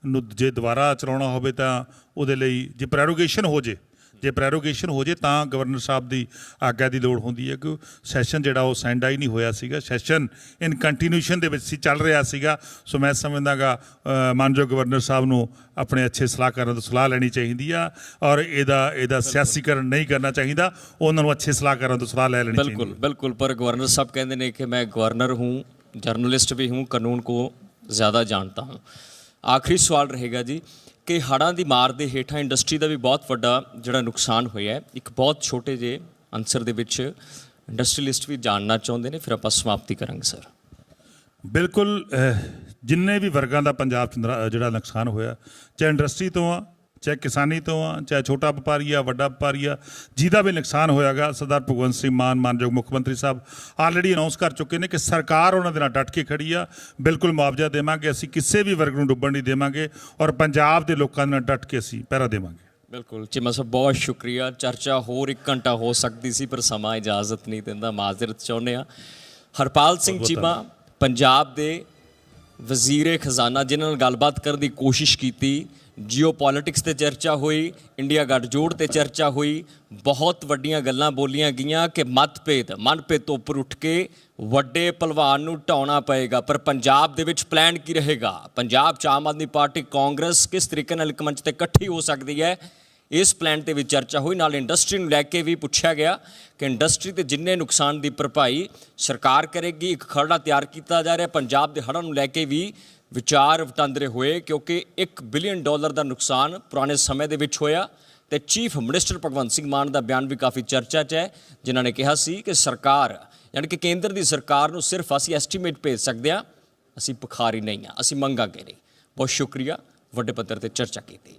Speaker 4: ਨੂੰ ਜੇ ਦੁਬਾਰਾ ਚਲਾਉਣਾ ਹੋਵੇ ਤਾਂ ਉਹਦੇ ਲਈ ਜੇ ਪ੍ਰੈਰੋਗੇਸ਼ਨ ਹੋ ਜੇ ਤਾਂ ਗਵਰਨਰ ਸਾਹਿਬ ਦੀ ਆਗਿਆ ਦੀ ਲੋੜ ਹੁੰਦੀ ਹੈ, ਕਿ ਸੈਸ਼ਨ ਜਿਹੜਾ ਉਹ ਸੈਂਡ ਆਈ ਨਹੀਂ ਹੋਇਆ ਸੀਗਾ, ਸੈਸ਼ਨ ਇਨ ਕੰਟੀਨਿਊਸ਼ਨ ਦੇ ਵਿੱਚ ਸੀ, ਚੱਲ ਰਿਹਾ ਸੀਗਾ। ਸੋ ਮੈਂ ਸਮਝਦਾ ਗਾ ਮਾਨਯੋਗ ਗਵਰਨਰ ਸਾਹਿਬ ਨੂੰ ਆਪਣੇ ਅੱਛੇ ਸਲਾਹਕਾਰਾਂ ਤੋਂ ਸਲਾਹ ਲੈਣੀ ਚਾਹੀਦੀ ਆ, ਔਰ ਇਹਦਾ ਸਿਆਸੀਕਰਨ ਨਹੀਂ ਕਰਨਾ ਚਾਹੀਦਾ, ਉਹਨਾਂ ਨੂੰ ਅੱਛੇ ਸਲਾਹਕਾਰਾਂ ਤੋਂ ਸਲਾਹ ਲੈ ਲੈਣੀ ਚਾਹੀਦੀ।
Speaker 3: ਬਿਲकुल। पर गवर्नर साहब कहते हैं कि मैं गवर्नर हूँ, जर्नलिस्ट भी हूँ, कानून को ज़्यादा जानता हूँ। आखिरी सवाल रहेगा जी कि हड़ां ਦੀ ਮਾਰ ਦੇ ਹੇਠਾਂ ਇੰਡਸਟਰੀ ਦਾ ਵੀ ਬਹੁਤ ਵੱਡਾ ਜਿਹੜਾ ਨੁਕਸਾਨ ਹੋਇਆ ਹੈ। ਇੱਕ ਬਹੁਤ ਛੋਟੇ ਜਿਹੇ ਆਨਸਰ ਦੇ ਵਿੱਚ ਇੰਡਸਟਰੀਲਿਸਟ ਵੀ ਜਾਣਨਾ ਚਾਹੁੰਦੇ ਨੇ, ਫਿਰ ਆਪਾਂ ਸਮਾਪਤੀ ਕਰਾਂਗੇ ਸਰ।
Speaker 4: ਬਿਲਕੁਲ, ਜਿੰਨੇ ਵੀ ਵਰਗਾਂ ਦਾ ਪੰਜਾਬ 'ਚ ਜਿਹੜਾ ਨੁਕਸਾਨ ਹੋਇਆ, ਚਾਹੇ ਇੰਡਸਟਰੀ ਤੋਂ ਆ, ਚਾਹੇ ਕਿਸਾਨੀ ਤੋਂ ਆ, ਚਾਹੇ ਛੋਟਾ ਵਪਾਰੀ ਆ, ਵੱਡਾ ਵਪਾਰੀ ਆ, ਜਿਹਦਾ ਵੀ ਨੁਕਸਾਨ ਹੋਇਆਗਾ। ਸਰਦਾਰ ਭਗਵੰਤ ਸਿੰਘ ਮਾਨ ਮਾਨਯੋਗ ਮੁੱਖ ਮੰਤਰੀ ਸਾਹਿਬ ਆਲਰੇਡੀ ਅਨਾਉਂਸ ਕਰ ਚੁੱਕੇ ਨੇ ਕਿ ਸਰਕਾਰ ਉਹਨਾਂ ਦੇ ਨਾਲ ਡਟ ਕੇ ਖੜੀ ਆ। ਬਿਲਕੁਲ ਮੁਆਵਜ਼ਾ ਦੇਵਾਂਗੇ, ਅਸੀਂ ਕਿਸੇ ਵੀ ਵਰਗ ਨੂੰ ਡੁੱਬਣ ਨਹੀਂ ਦੇਵਾਂਗੇ ਔਰ ਪੰਜਾਬ ਦੇ ਲੋਕਾਂ ਦੇ ਨਾਲ ਡਟ ਕੇ ਅਸੀਂ ਪਹਿਰਾ ਦੇਵਾਂਗੇ।
Speaker 3: ਬਿਲਕੁਲ ਚੀਮਾ ਸਾਹਿਬ, ਬਹੁਤ ਸ਼ੁਕਰੀਆ। ਚਰਚਾ ਹੋਰ 1 ਘੰਟਾ ਹੋ ਸਕਦੀ ਸੀ ਪਰ ਸਮਾਂ ਇਜਾਜ਼ਤ ਨਹੀਂ ਦਿੰਦਾ, ਮਾਜ਼ਰਤ ਚਾਹੁੰਦੇ ਹਾਂ। ਹਰਪਾਲ ਸਿੰਘ ਚੀਮਾ ਪੰਜਾਬ ਦੇ ਵਜ਼ੀਰੇ ਖਜ਼ਾਨਾ, ਜਿਨ੍ਹਾਂ ਨਾਲ ਗੱਲਬਾਤ ਕਰਨ ਦੀ ਕੋਸ਼ਿਸ਼ ਕੀਤੀ। ਜੀਓ ਪੋਲੀਟਿਕਸ 'ਤੇ ਚਰਚਾ ਹੋਈ, ਇੰਡੀਆ ਗੱਠਜੋੜ 'ਤੇ ਚਰਚਾ ਹੋਈ, ਬਹੁਤ ਵੱਡੀਆਂ ਗੱਲਾਂ ਬੋਲੀਆਂ ਗਈਆਂ ਕਿ ਮਨਭੇਦ ਤੋਂ ਉੱਪਰ ਉੱਠ ਕੇ ਵੱਡੇ ਭਲਵਾਨ ਨੂੰ ਢਾਉਣਾ ਪਏਗਾ। ਪਰ ਪੰਜਾਬ ਦੇ ਵਿੱਚ ਪਲਾਨ ਕੀ ਰਹੇਗਾ? ਪੰਜਾਬ 'ਚ ਆਮ ਆਦਮੀ ਪਾਰਟੀ, ਕਾਂਗਰਸ ਕਿਸ ਤਰੀਕੇ ਨਾਲ ਇੱਕ ਮੰਚ 'ਤੇ ਇਕੱਠੀ ਹੋ ਸਕਦੀ ਹੈ, ਇਸ ਪਲਾਨ 'ਤੇ ਵੀ ਚਰਚਾ ਹੋਈ। ਨਾਲ ਇੰਡਸਟਰੀ ਨੂੰ ਲੈ ਕੇ ਵੀ ਪੁੱਛਿਆ ਗਿਆ ਕਿ ਇੰਡਸਟਰੀ 'ਤੇ ਜਿੰਨੇ ਨੁਕਸਾਨ ਦੀ ਭਰਪਾਈ ਸਰਕਾਰ ਕਰੇਗੀ। ਇੱਕ ਖਰੜਾ ਤਿਆਰ ਕੀਤਾ ਜਾ ਰਿਹਾ ਪੰਜਾਬ ਦੇ ਹੜ੍ਹਾਂ ਨੂੰ ਲੈ ਕੇ ਵੀ ਵਿਚਾਰ ਵਟਾਂਦਰੇ ਹੋਏ, ਕਿਉਂਕਿ $1 ਬਿਲੀਅਨ ਦਾ ਨੁਕਸਾਨ ਪੁਰਾਣੇ ਸਮੇਂ ਦੇ ਵਿੱਚ ਹੋਇਆ। ਤੇ ਚੀਫ ਮਿਨਿਸਟਰ ਭਗਵੰਤ ਸਿੰਘ ਮਾਨ ਦਾ ਬਿਆਨ ਵੀ ਕਾਫੀ ਚਰਚਾ 'ਚ ਹੈ, ਜਿਨ੍ਹਾਂ ਨੇ ਕਿਹਾ ਸੀ ਕਿ ਸਰਕਾਰ ਯਾਨੀ ਕਿ ਕੇਂਦਰ ਦੀ ਸਰਕਾਰ ਨੂੰ ਸਿਰਫ ਅਸੀਂ ਐਸਟੀਮੇਟ ਭੇਜ ਸਕਦੇ ਹਾਂ, ਅਸੀਂ ਭਿਖਾਰੀ ਨਹੀਂ ਹਾਂ, ਅਸੀਂ ਮੰਗਾਂਗੇ ਨਹੀਂ। ਬਹੁਤ ਸ਼ੁਕਰੀਆ, ਵੱਡੇ ਪੱਧਰ 'ਤੇ ਚਰਚਾ ਕੀਤੀ।